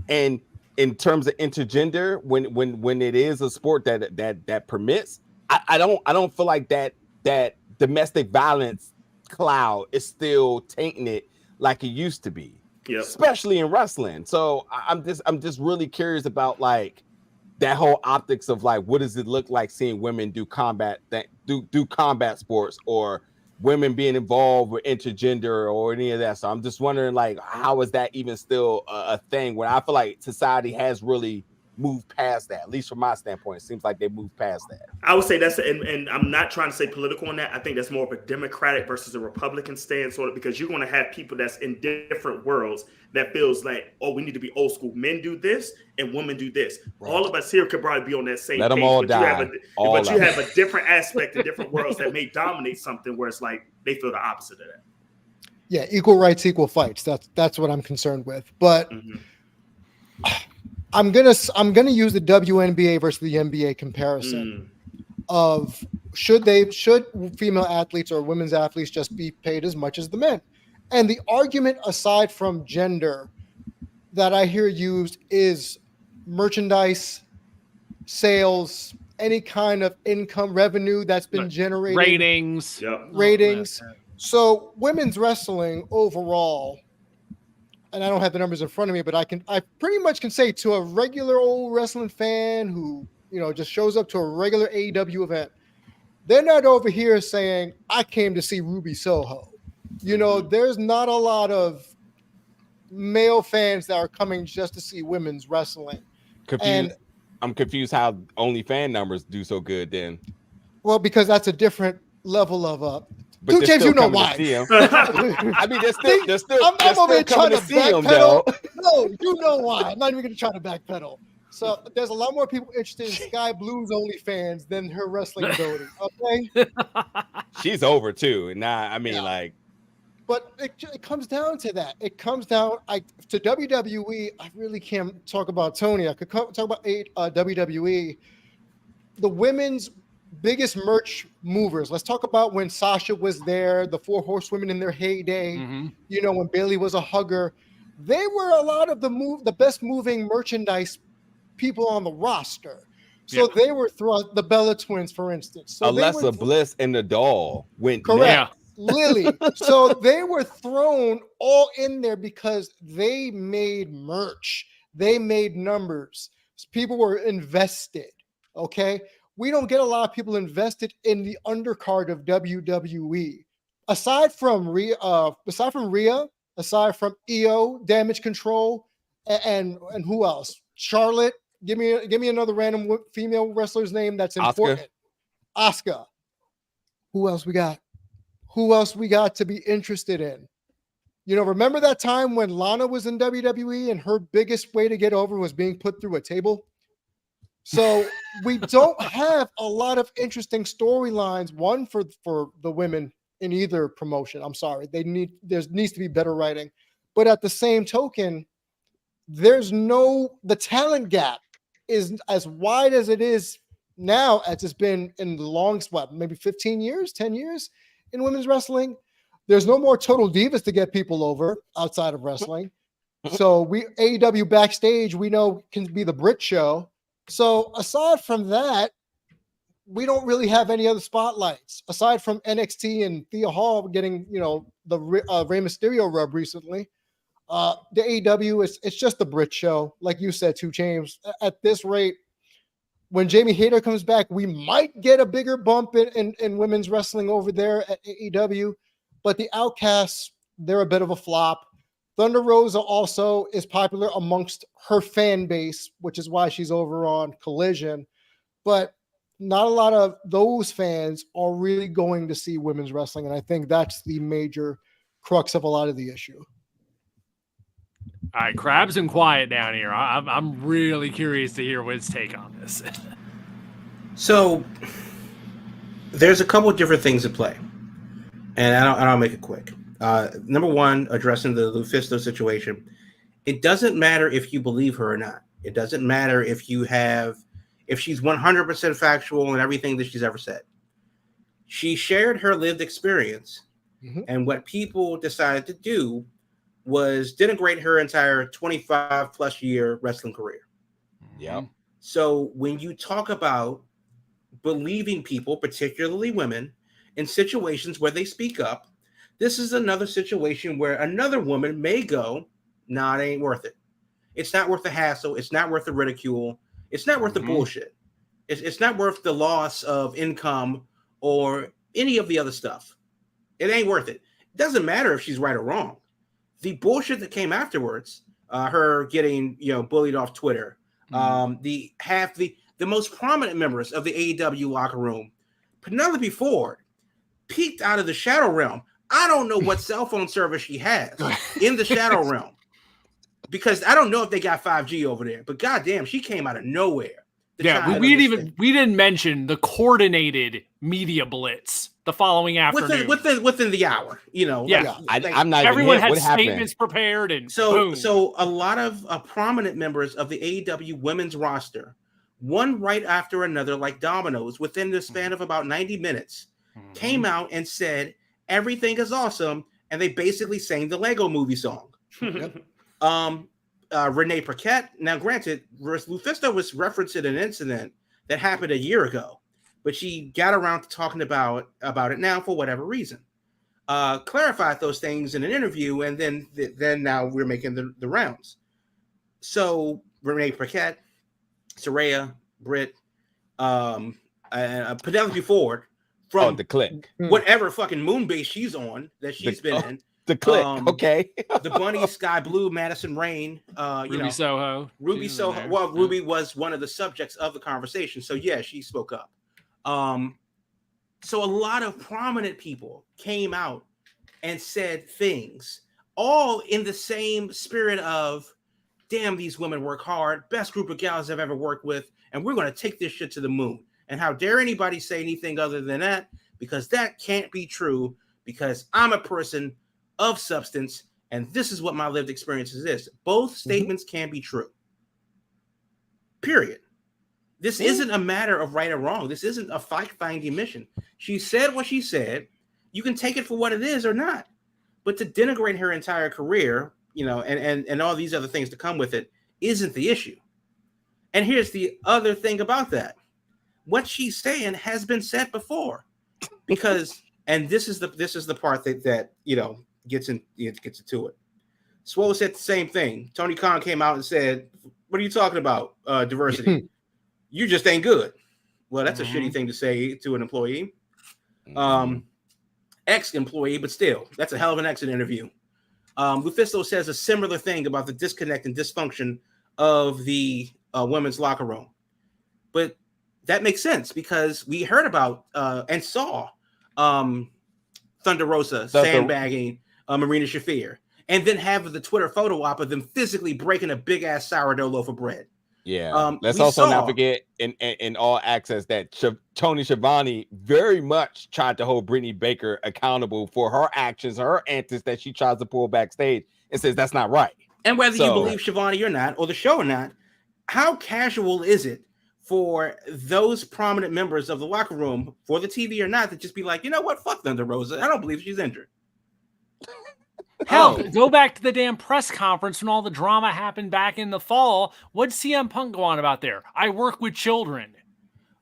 And in terms of intergender, when it is a sport that permits, I don't feel like that domestic violence cloud is still tainting it like it used to be. Yep. Especially in wrestling. So I'm just really curious about like that whole optics of like, what does it look like seeing women do combat sports, or women being involved with intergender or any of that. So I'm just wondering, like, how is that even still a thing when I feel like society has really moved past that? At least from my standpoint, it seems like they moved past that. I would say that's, and I'm not trying to say political on that. I think that's more of a Democratic versus a Republican stance, sort of, because you're going to have people that's in different worlds that feels like, oh, we need to be old school. Men do this and women do this. Right. All of us here could probably be on that same Let them page, all but die. you have a different aspect in different worlds that may dominate something where it's like they feel the opposite of that. Yeah, equal rights, equal fights. That's what I'm concerned with. But I'm gonna use the WNBA versus the NBA comparison of should female athletes or women's athletes just be paid as much as the men? And the argument, aside from gender, that I hear used is merchandise, sales, any kind of income revenue that's been generated, ratings. Yep. ratings. So women's wrestling overall, and I don't have the numbers in front of me, but I pretty much can say to a regular old wrestling fan who, just shows up to a regular AEW event, they're not over here saying, I came to see Ruby Soho. There's not a lot of male fans that are coming just to see women's wrestling. I'm confused how OnlyFans numbers do so good then. Well, because that's a different level of But Two they're James, still you know coming to why. see 'em. I mean, they're still I'm over here trying coming to to see them though. backpedal. No, you know why. I'm not even going to try to backpedal. So there's a lot more people interested in Sky Blue's OnlyFans than her wrestling ability. Okay, She's over too. And now, I mean, but it comes down to that. It comes down to WWE. I really can't talk about Tony. I could talk about WWE. The women's biggest merch movers. Let's talk about when Sasha was there, the 4 Horsewomen in their heyday. When Bayley was a hugger. They were a lot of the best moving merchandise people on the roster. So they were the Bella Twins, for instance. So Alexa Bliss and the doll went correct. nuts. Lily. So they were thrown all in there because they made merch. They made numbers. People were invested. Okay. We don't get a lot of people invested in the undercard of WWE. Aside from Rhea, aside from EO, Damage Control, and who else? Charlotte. Give me another random female wrestler's name that's important. Asuka. Who else we got? Who else we got to be interested in? Remember that time when Lana was in WWE and her biggest way to get over was being put through a table? So we don't have a lot of interesting storylines, one for the women in either promotion. I'm sorry. There needs to be better writing. But at the same token, the talent gap is as wide as it is now as it's been in the long spot, maybe 15 years, 10 years in women's wrestling. There's no more total divas to get people over outside of wrestling. So AEW backstage, we know can be the Brit show. So aside from that, we don't really have any other spotlights aside from NXT and Thea Hall getting, the Rey Mysterio rub recently. The AEW it's just the Brit show, like you said, 2 James. At this rate, when Jamie Hayter comes back, we might get a bigger bump in women's wrestling over there at AEW. But the Outcasts, they're a bit of a flop. Thunder Rosa also is popular amongst her fan base, which is why she's over on Collision. But not a lot of those fans are really going to see women's wrestling. And I think that's the major crux of a lot of the issue. All right, Krabs and quiet down here. I'm really curious to hear Witt's take on this. So there's a couple of different things at play, and I'll make it quick. Number one, addressing the Lufisto situation. It doesn't matter if you believe her or not. It doesn't matter if she's 100% factual in everything that she's ever said. She shared her lived experience, and what people decided to do was denigrate her entire 25 plus year wrestling career. Yeah. So when you talk about believing people, particularly women, in situations where they speak up, this is another situation where another woman may go, nah, it ain't worth it. It's not worth the hassle. It's not worth the ridicule. It's not worth the Mhm. bullshit. It's not worth the loss of income or any of the other stuff. It ain't worth it. It doesn't matter if she's right or wrong. The bullshit that came afterwards, her getting bullied off Twitter, the most prominent members of the AEW locker room, Penelope Ford peeked out of the Shadow Realm. I don't know what cell phone service she has in the Shadow Realm, because I don't know if they got 5G over there. But goddamn, she came out of nowhere. Yeah, we didn't mention the coordinated media blitz the following afternoon. Within the hour, Yeah. I'm not Everyone even had what happened. statements prepared, and So boom. a lot of prominent members of the AEW women's roster, one right after another, like dominoes, within the span of about 90 minutes, came out and said everything is awesome, and they basically sang the Lego Movie song. Renee Paquette. Now, granted, Lufisto was referencing an incident that happened a year ago, but she got around to talking about it now for whatever reason. Clarified those things in an interview, and then now we're making the rounds. So Renee Paquette, Saraya, Britt, Penelope Ford from the click. whatever fucking moon base she's on that she's been in. The click. Okay. The Bunny, Sky Blue, Madison Rain, Ruby Soho. Ruby She's in Soho. there. Well, Ruby was one of the subjects of the conversation. So yeah, she spoke up. So a lot of prominent people came out and said things, all in the same spirit of, damn, these women work hard, best group of gals I've ever worked with, and we're going to take this shit to the moon. And how dare anybody say anything other than that? Because that can't be true, because I'm a person of substance, and this is what my lived experiences is. Both statements can be true. Period. This isn't a matter of right or wrong. This isn't a fact-finding mission. She said what she said. You can take it for what it is or not. But to denigrate her entire career, and all these other things to come with it, isn't the issue. And here's the other thing about that. What she's saying has been said before. Because, and this is the part that gets into it. Swole said the same thing. Tony Khan came out and said, "What are you talking about? Diversity? You just ain't good." Well, that's a shitty thing to say to an employee, ex-employee, but still, that's a hell of an exit interview. Lufisto says a similar thing about the disconnect and dysfunction of the women's locker room, but that makes sense because we heard about and saw Thunder Rosa sandbagging Marina Shafir, and then have the Twitter photo op of them physically breaking a big ass sourdough loaf of bread. Yeah. Let's also not forget in All Access that Tony Schiavone very much tried to hold Brittany Baker accountable for her actions, her antics that she tries to pull backstage, and says that's not right. And whether you believe Schiavone or not, or the show or not, how casual is it for those prominent members of the locker room, for the TV or not, to just be like, you know what, fuck Thunder Rosa, I don't believe she's injured. Hell, go back to the damn press conference when all the drama happened back in the fall. What'd CM Punk go on about there? I work with children.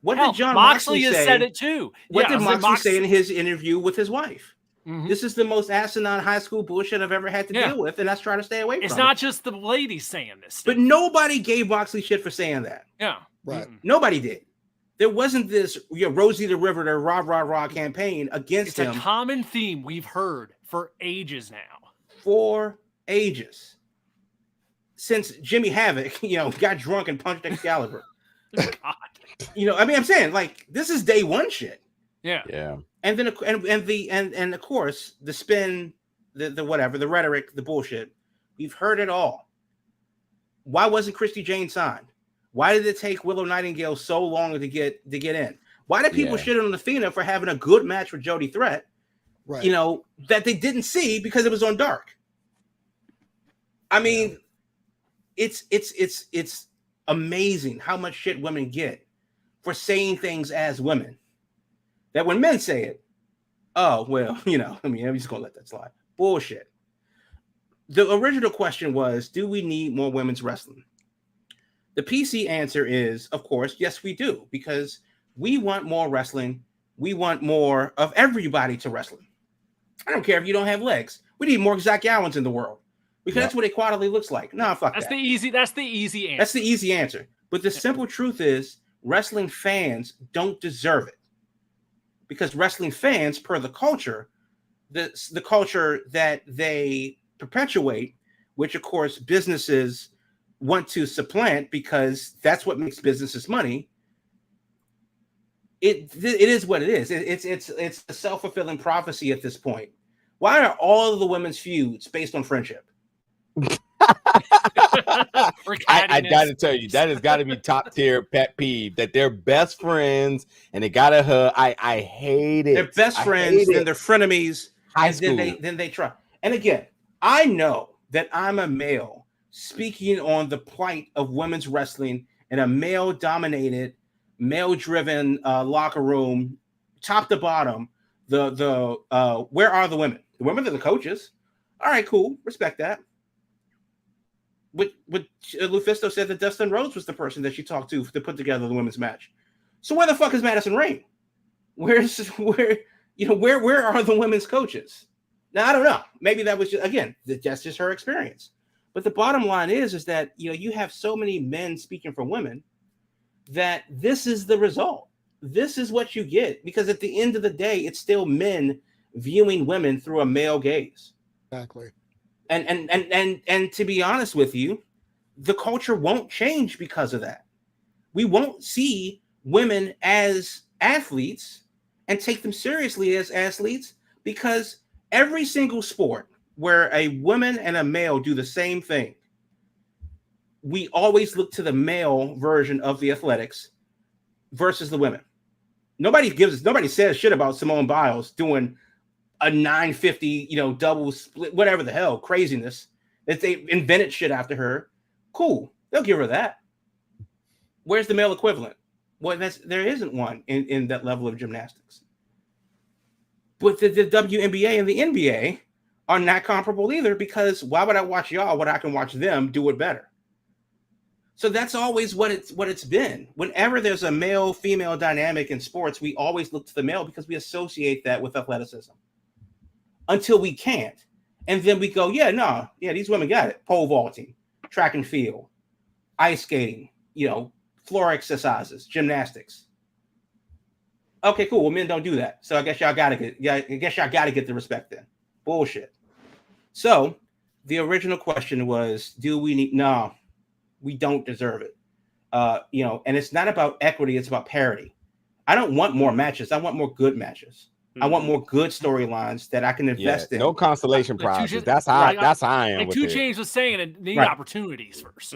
What did John Moxley has say? said it too. What did Moxley say in his interview with his wife? Mm-hmm. This is the most asinine high school bullshit I've ever had to deal with, and that's trying to stay away from. It's not just the ladies saying this stuff. But nobody gave Moxley shit for saying that. Yeah. Right. Nobody did. There wasn't this Rosie the Riveter rah rah rah campaign against him. It's a common theme we've heard for ages now. For ages. Since Jimmy Havoc, got drunk and punched Excalibur. God. I'm saying, like, this is day one shit. Yeah. Yeah. And then and of course the spin, the whatever, the rhetoric, the bullshit. We've heard it all. Why wasn't Christy Jane signed? Why did it take Willow Nightingale so long to get in? Why did people shit on Athena for having a good match with Jody Threat? Right. That they didn't see because it was on Dark. I mean, it's amazing how much shit women get for saying things as women. That when men say it, oh, well, I'm just going to let that slide. Bullshit. The original question was, do we need more women's wrestling? The PC answer is, of course, yes, we do, because we want more wrestling. We want more of everybody to wrestling. I don't care if you don't have legs. We need more Zach Owens in the world because that's what equality looks like. No, fuck That's that. the easy answer. That's the easy answer. But the simple truth is, wrestling fans don't deserve it, because wrestling fans, per the culture, the culture that they perpetuate, which of course businesses want to supplant because that's what makes businesses money. It is what it is. It's a self-fulfilling prophecy at this point. Why are all of the women's feuds based on friendship? I gotta tell you, that has got to be top tier pet peeve, that they're best friends and they gotta hug. I hate it. They're best friends, then they're frenemies, then they try. And again, I know that I'm a male speaking on the plight of women's wrestling in a male-dominated, male-driven locker room, top to bottom. Where are the women? The women are the coaches. All right, cool, respect that. What Lufisto said that Dustin Rhodes was the person that she talked to put together the women's match. So where the fuck is Madison Rayne? Where are the women's coaches? Now I don't know. Maybe that was that's just her experience. But the bottom line is that you have so many men speaking for women that this is the result. This is what you get, because at the end of the day, it's still men viewing women through a male gaze. Exactly. And to be honest with you, the culture won't change because of that. We won't see women as athletes and take them seriously as athletes, because every single sport where a woman and a male do the same thing, we always look to the male version of the athletics versus the women. Nobody says shit about Simone Biles doing a 950, double split, whatever the hell craziness that they invented shit after her. Cool, they'll give her that. Where's the male equivalent? Well, there isn't one in that level of gymnastics. But the WNBA and the NBA are not comparable either, because why would I watch y'all when I can watch them do it better? So that's always what it's been. Whenever there's a male-female dynamic in sports, we always look to the male because we associate that with athleticism. Until we can't. And then we go, these women got it. Pole vaulting, track and field, ice skating, floor exercises, gymnastics. Okay, cool. Well, men don't do that. So I guess y'all gotta get the respect then. Bullshit. So the original question was, do we need? No, we don't deserve it. And it's not about equity, it's about parity. I don't want more matches. I want more good matches. I want more good storylines that I can invest in. No consolation prizes. That's how I am. And with 2 it. Chainz was saying it need opportunities first.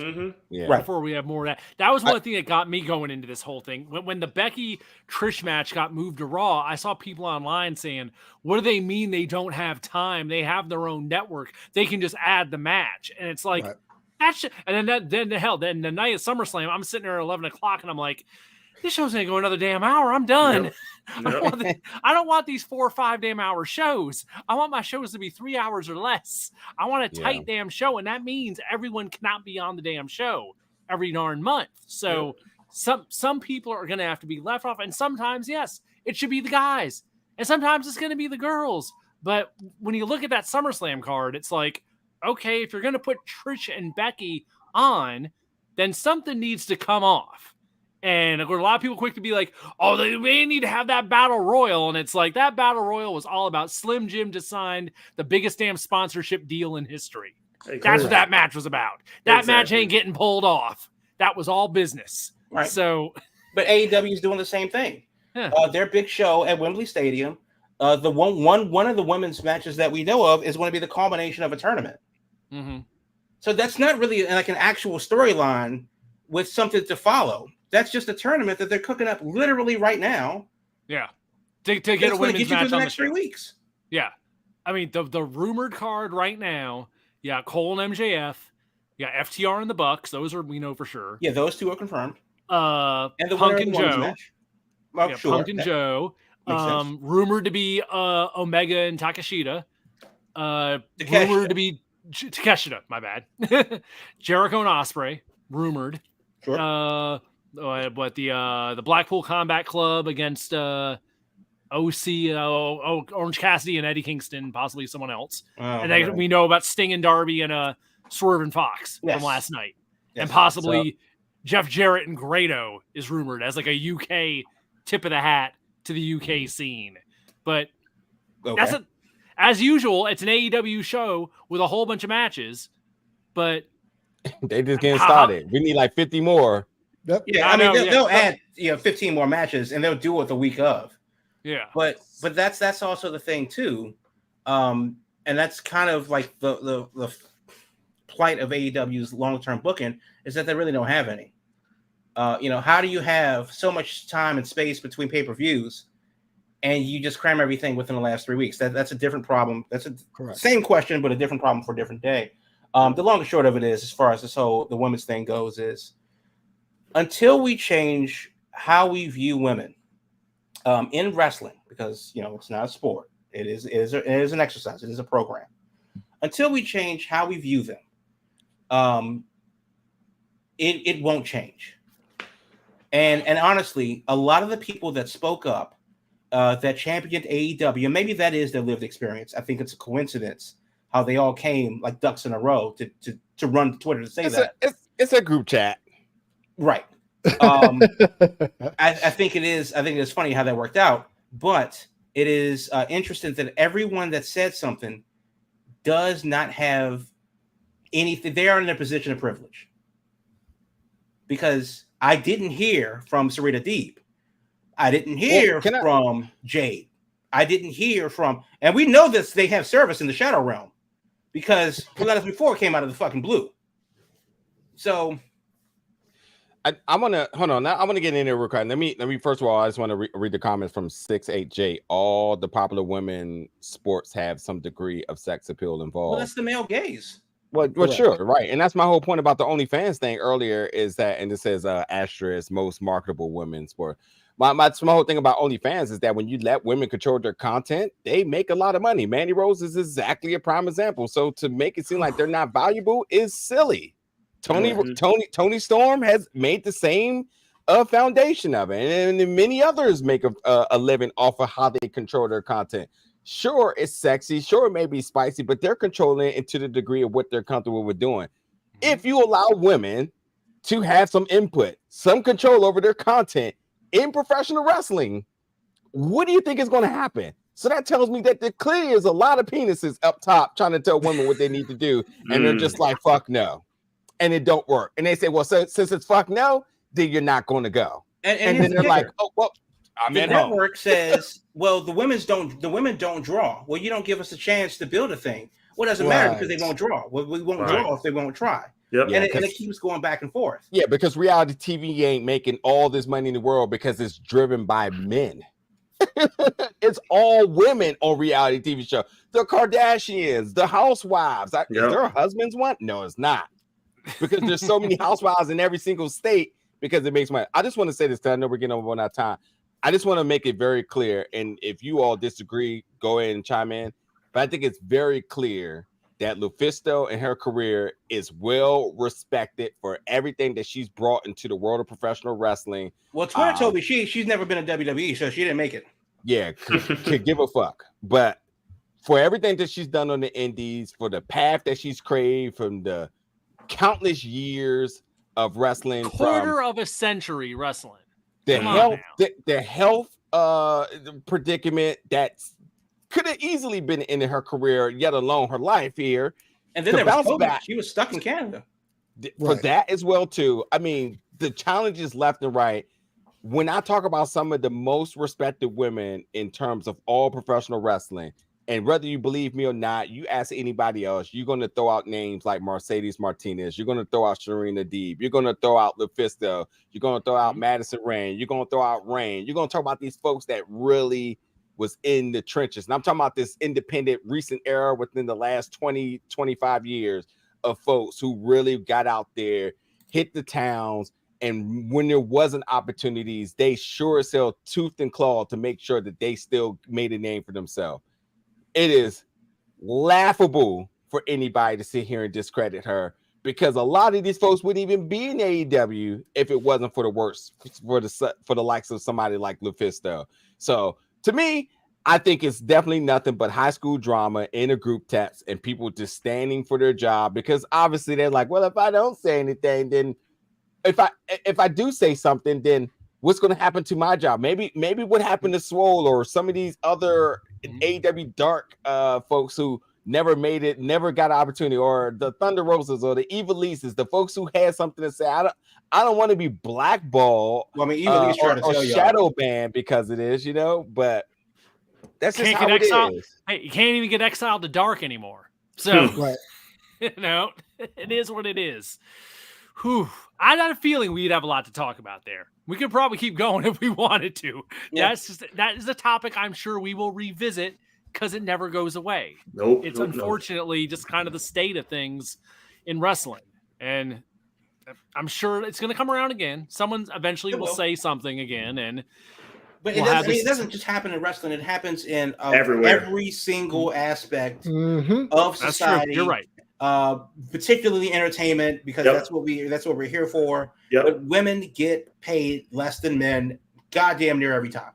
Before we have more of that. That was one thing that got me going into this whole thing. When the Becky Trish match got moved to Raw, I saw people online saying, what do they mean they don't have time? They have their own network. They can just add the match. And it's like, that's and then the night of SummerSlam, I'm sitting there at 11 o'clock and I'm like, this show's gonna go another damn hour. I'm done. Yep. I don't want these 4 or 5 damn hour shows. I want my shows to be 3 hours or less. I want a tight damn show, and that means everyone cannot be on the damn show every darn month. So some people are gonna have to be left off, and sometimes it should be the guys, and sometimes it's gonna be the girls. But when you look at that SummerSlam card, it's like, okay, if you're gonna put Trish and Becky on, then something needs to come off. And a lot of people quick to be like, oh, they need to have that battle royal. And it's like, that battle royal was all about Slim Jim to sign the biggest damn sponsorship deal in history. That's what that match was about. That match ain't getting pulled off. That was all business. Right. So, but AEW is doing the same thing. Yeah. Their big show at Wembley Stadium, the one of the women's matches that we know of is going to be the culmination of a tournament. Mm-hmm. So that's not really like an actual storyline with something to follow. That's just a tournament that they're cooking up literally right now. Yeah. To get a women's match the next 3 weeks. Yeah. I mean, the rumored card right now, Cole and MJF, FTR and the Bucks. Those are, we know for sure. Yeah, those two are confirmed. And the Punk and Joe. Well, sure. Punk and Joe. Rumored to be Omega and Takeshita. Rumored to be Takeshita, my bad. Jericho and Ospreay, rumored. Sure. But the Blackpool Combat Club against OC, Orange Cassidy and Eddie Kingston, possibly someone else. And then we know about Sting and Darby and Swerve and Fox from last night. Yes. And possibly Jeff Jarrett and Grado is rumored as like a UK tip of the hat to the UK scene. But that's as usual, it's an AEW show with a whole bunch of matches, but they just getting started. We need like 50 more. Yep. Yeah, I mean they'll add 15 more matches and they'll do it the week of. Yeah. But that's also the thing too. And that's kind of like the plight of AEW's long-term booking is that they really don't have any. How do you have so much time and space between pay-per-views and you just cram everything within the last 3 weeks? That's a different problem. That's a same question, but a different problem for a different day. The long and short of it is, as far as the women's thing goes, is until we change how we view women in wrestling, because it's not a sport, it is an exercise, it is a program. Until we change how we view them, it won't change. And honestly, a lot of the people that spoke up, that championed AEW, and maybe that is their lived experience. I think it's a coincidence how they all came like ducks in a row to run to Twitter to say it's a group chat. Right. I think it is. I think it's funny how that worked out, but it is interesting that everyone that said something does not have anything. They are in a position of privilege, because I didn't hear from Sarita Deeb. I didn't hear from Jade. I didn't hear from, and we know this. They have service in the Shadow Realm because Let Us Before came out of the fucking blue. So. I'm gonna hold on. Now I'm gonna get in there real quick. Let me first of all, I just want to read the comments from 68J. All the popular women sports have some degree of sex appeal involved. Well, that's the male gaze. Well, sure, right, and that's my whole point about the OnlyFans thing earlier. Is that, and it says asterisk most marketable women sport. My whole thing about OnlyFans is that when you let women control their content, they make a lot of money. Mandy Rose is exactly a prime example. So to make it seem like they're not valuable is silly. Tony Storm has made the same foundation of it, and many others make a living off of how they control their content. Sure, it's sexy. Sure, it may be spicy, but they're controlling it to the degree of what they're comfortable with doing. If you allow women to have some input, some control over their content in professional wrestling, what do you think is going to happen? So that tells me that there clearly is a lot of penises up top trying to tell women what they need to do, and they're just like, fuck no. And it don't work. And they say, well, since it's fuck no, then you're not going to go. And then they're like, oh, well, I'm in home. The network says, well, the women don't draw. Well, you don't give us a chance to build a thing. Well, it doesn't matter because they won't draw. Well, we won't draw if they won't try. Yep. And it keeps going back and forth. Yeah, because reality TV ain't making all this money in the world because it's driven by men. It's all women on reality TV show. The Kardashians, the housewives. Is their husbands one? No, it's not. Because there's so many housewives in every single state because it makes money. I just want to say this because I know we're getting over on our time. I just want to make it very clear. And if you all disagree, go ahead and chime in. But I think it's very clear that Lufisto and her career is well respected for everything that she's brought into the world of professional wrestling. Well, Twitter told me she's never been in WWE, so she didn't make it. Yeah, could give a fuck. But for everything that she's done on the indies, for the path that she's craved, from the countless years of wrestling, quarter of a century wrestling, the health predicament that could have easily been in her career, yet alone her life here, and then there was COVID. She was stuck in Canada for that as well too. I mean, the challenges left and right. When I talk about some of the most respected women in terms of all professional wrestling, and whether you believe me or not, you ask anybody else, you're going to throw out names like Mercedes Martinez. You're going to throw out Serena Deeb. You're going to throw out Lufisto. You're going to throw out Madison Rayne. You're going to throw out Rain. You're going to talk about these folks that really was in the trenches. And I'm talking about this independent recent era within the last 20, 25 years of folks who really got out there, hit the towns, and when there wasn't opportunities, they sure as hell toothed and clawed to make sure that they still made a name for themselves. It is laughable for anybody to sit here and discredit her, because a lot of these folks wouldn't even be in AEW if it wasn't for the works for the likes of somebody like Lufisto. So to me, I think it's definitely nothing but high school drama in a group text and people just standing for their job, because obviously they're like, well, if I don't say anything, then if I do say something, then what's going to happen to my job? Maybe what happened to Swole or some of these other AEW Dark folks who never made it, never got an opportunity, or the Thunder Roses or the Evil Leases, the folks who had something to say. I don't want to be blackballed. Well, I mean, Evil Lease trying to tell shadow banned because it is, but that's just how it is. Hey, you can't even get exiled to Dark anymore. So Right. It is what it is. Whew. I got a feeling we'd have a lot to talk about there. We could probably keep going if we wanted to. Yeah. That is a topic I'm sure we will revisit because it never goes away. Nope. It's nope, unfortunately just kind of the state of things in wrestling. And I'm sure it's going to come around again. Someone eventually will say something again. But We'll it doesn't just happen in wrestling. It happens in Everywhere. every single aspect Mhm. of That's society. true. You're right. Particularly entertainment, because Yep. that's what we're here for. Yep. But women get paid less than men, goddamn near every time.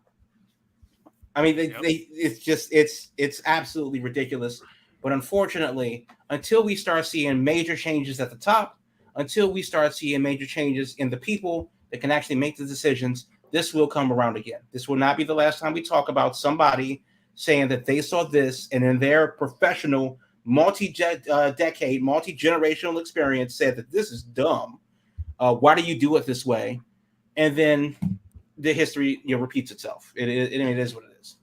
I mean, it's absolutely ridiculous. But unfortunately, until we start seeing major changes at the top, until we start seeing major changes in the people that can actually make the decisions, this will come around again. This will not be the last time we talk about somebody saying that they saw this and in their professional multi-decade, multi-generational experience said that this is dumb. Why do you do it this way? And then the history repeats itself. It is what it is.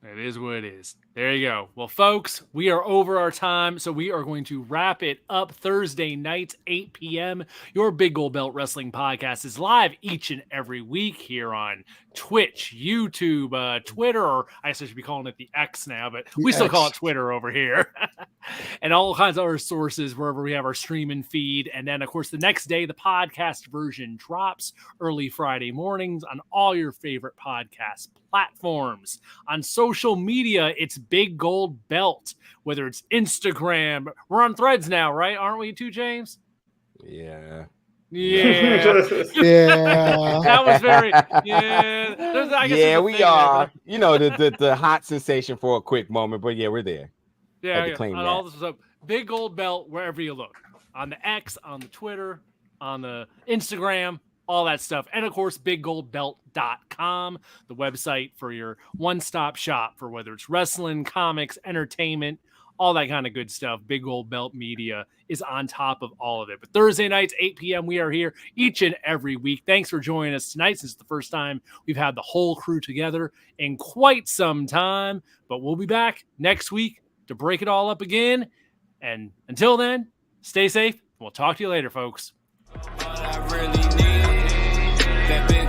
It is what it is. There you go. Well, folks, we are over our time, so we are going to wrap it up Thursday nights, 8 p.m. Your Big Gold Belt Wrestling Podcast is live each and every week here on Twitch, YouTube, Twitter, or I guess I should be calling it the X now, but we still call it Twitter over here. And all kinds of other sources wherever we have our streaming feed. And then, of course, the next day, the podcast version drops early Friday mornings on all your favorite podcast platforms. On social media, it's Big Gold Belt, whether it's Instagram. We're on Threads now, right? Aren't we too, James? Yeah. Yeah. Yeah. That was very, yeah. I guess there's a we thing are. there. The hot sensation for a quick moment, but yeah, we're there. Yeah, Had to yeah. claim On that. all this stuff. Big Gold Belt, wherever you look. On the X, on the Twitter, on the Instagram, all that stuff. And of course, biggoldbelt.com, the website for your one-stop shop for whether it's wrestling, comics, entertainment, all that kind of good stuff. Big Gold Belt Media is on top of all of it. But Thursday nights, 8 p.m., we are here each and every week. Thanks for joining us tonight. This is the first time we've had the whole crew together in quite some time. But we'll be back next week to break it all up again. And until then, stay safe. We'll talk to you later, folks. All I really need, that big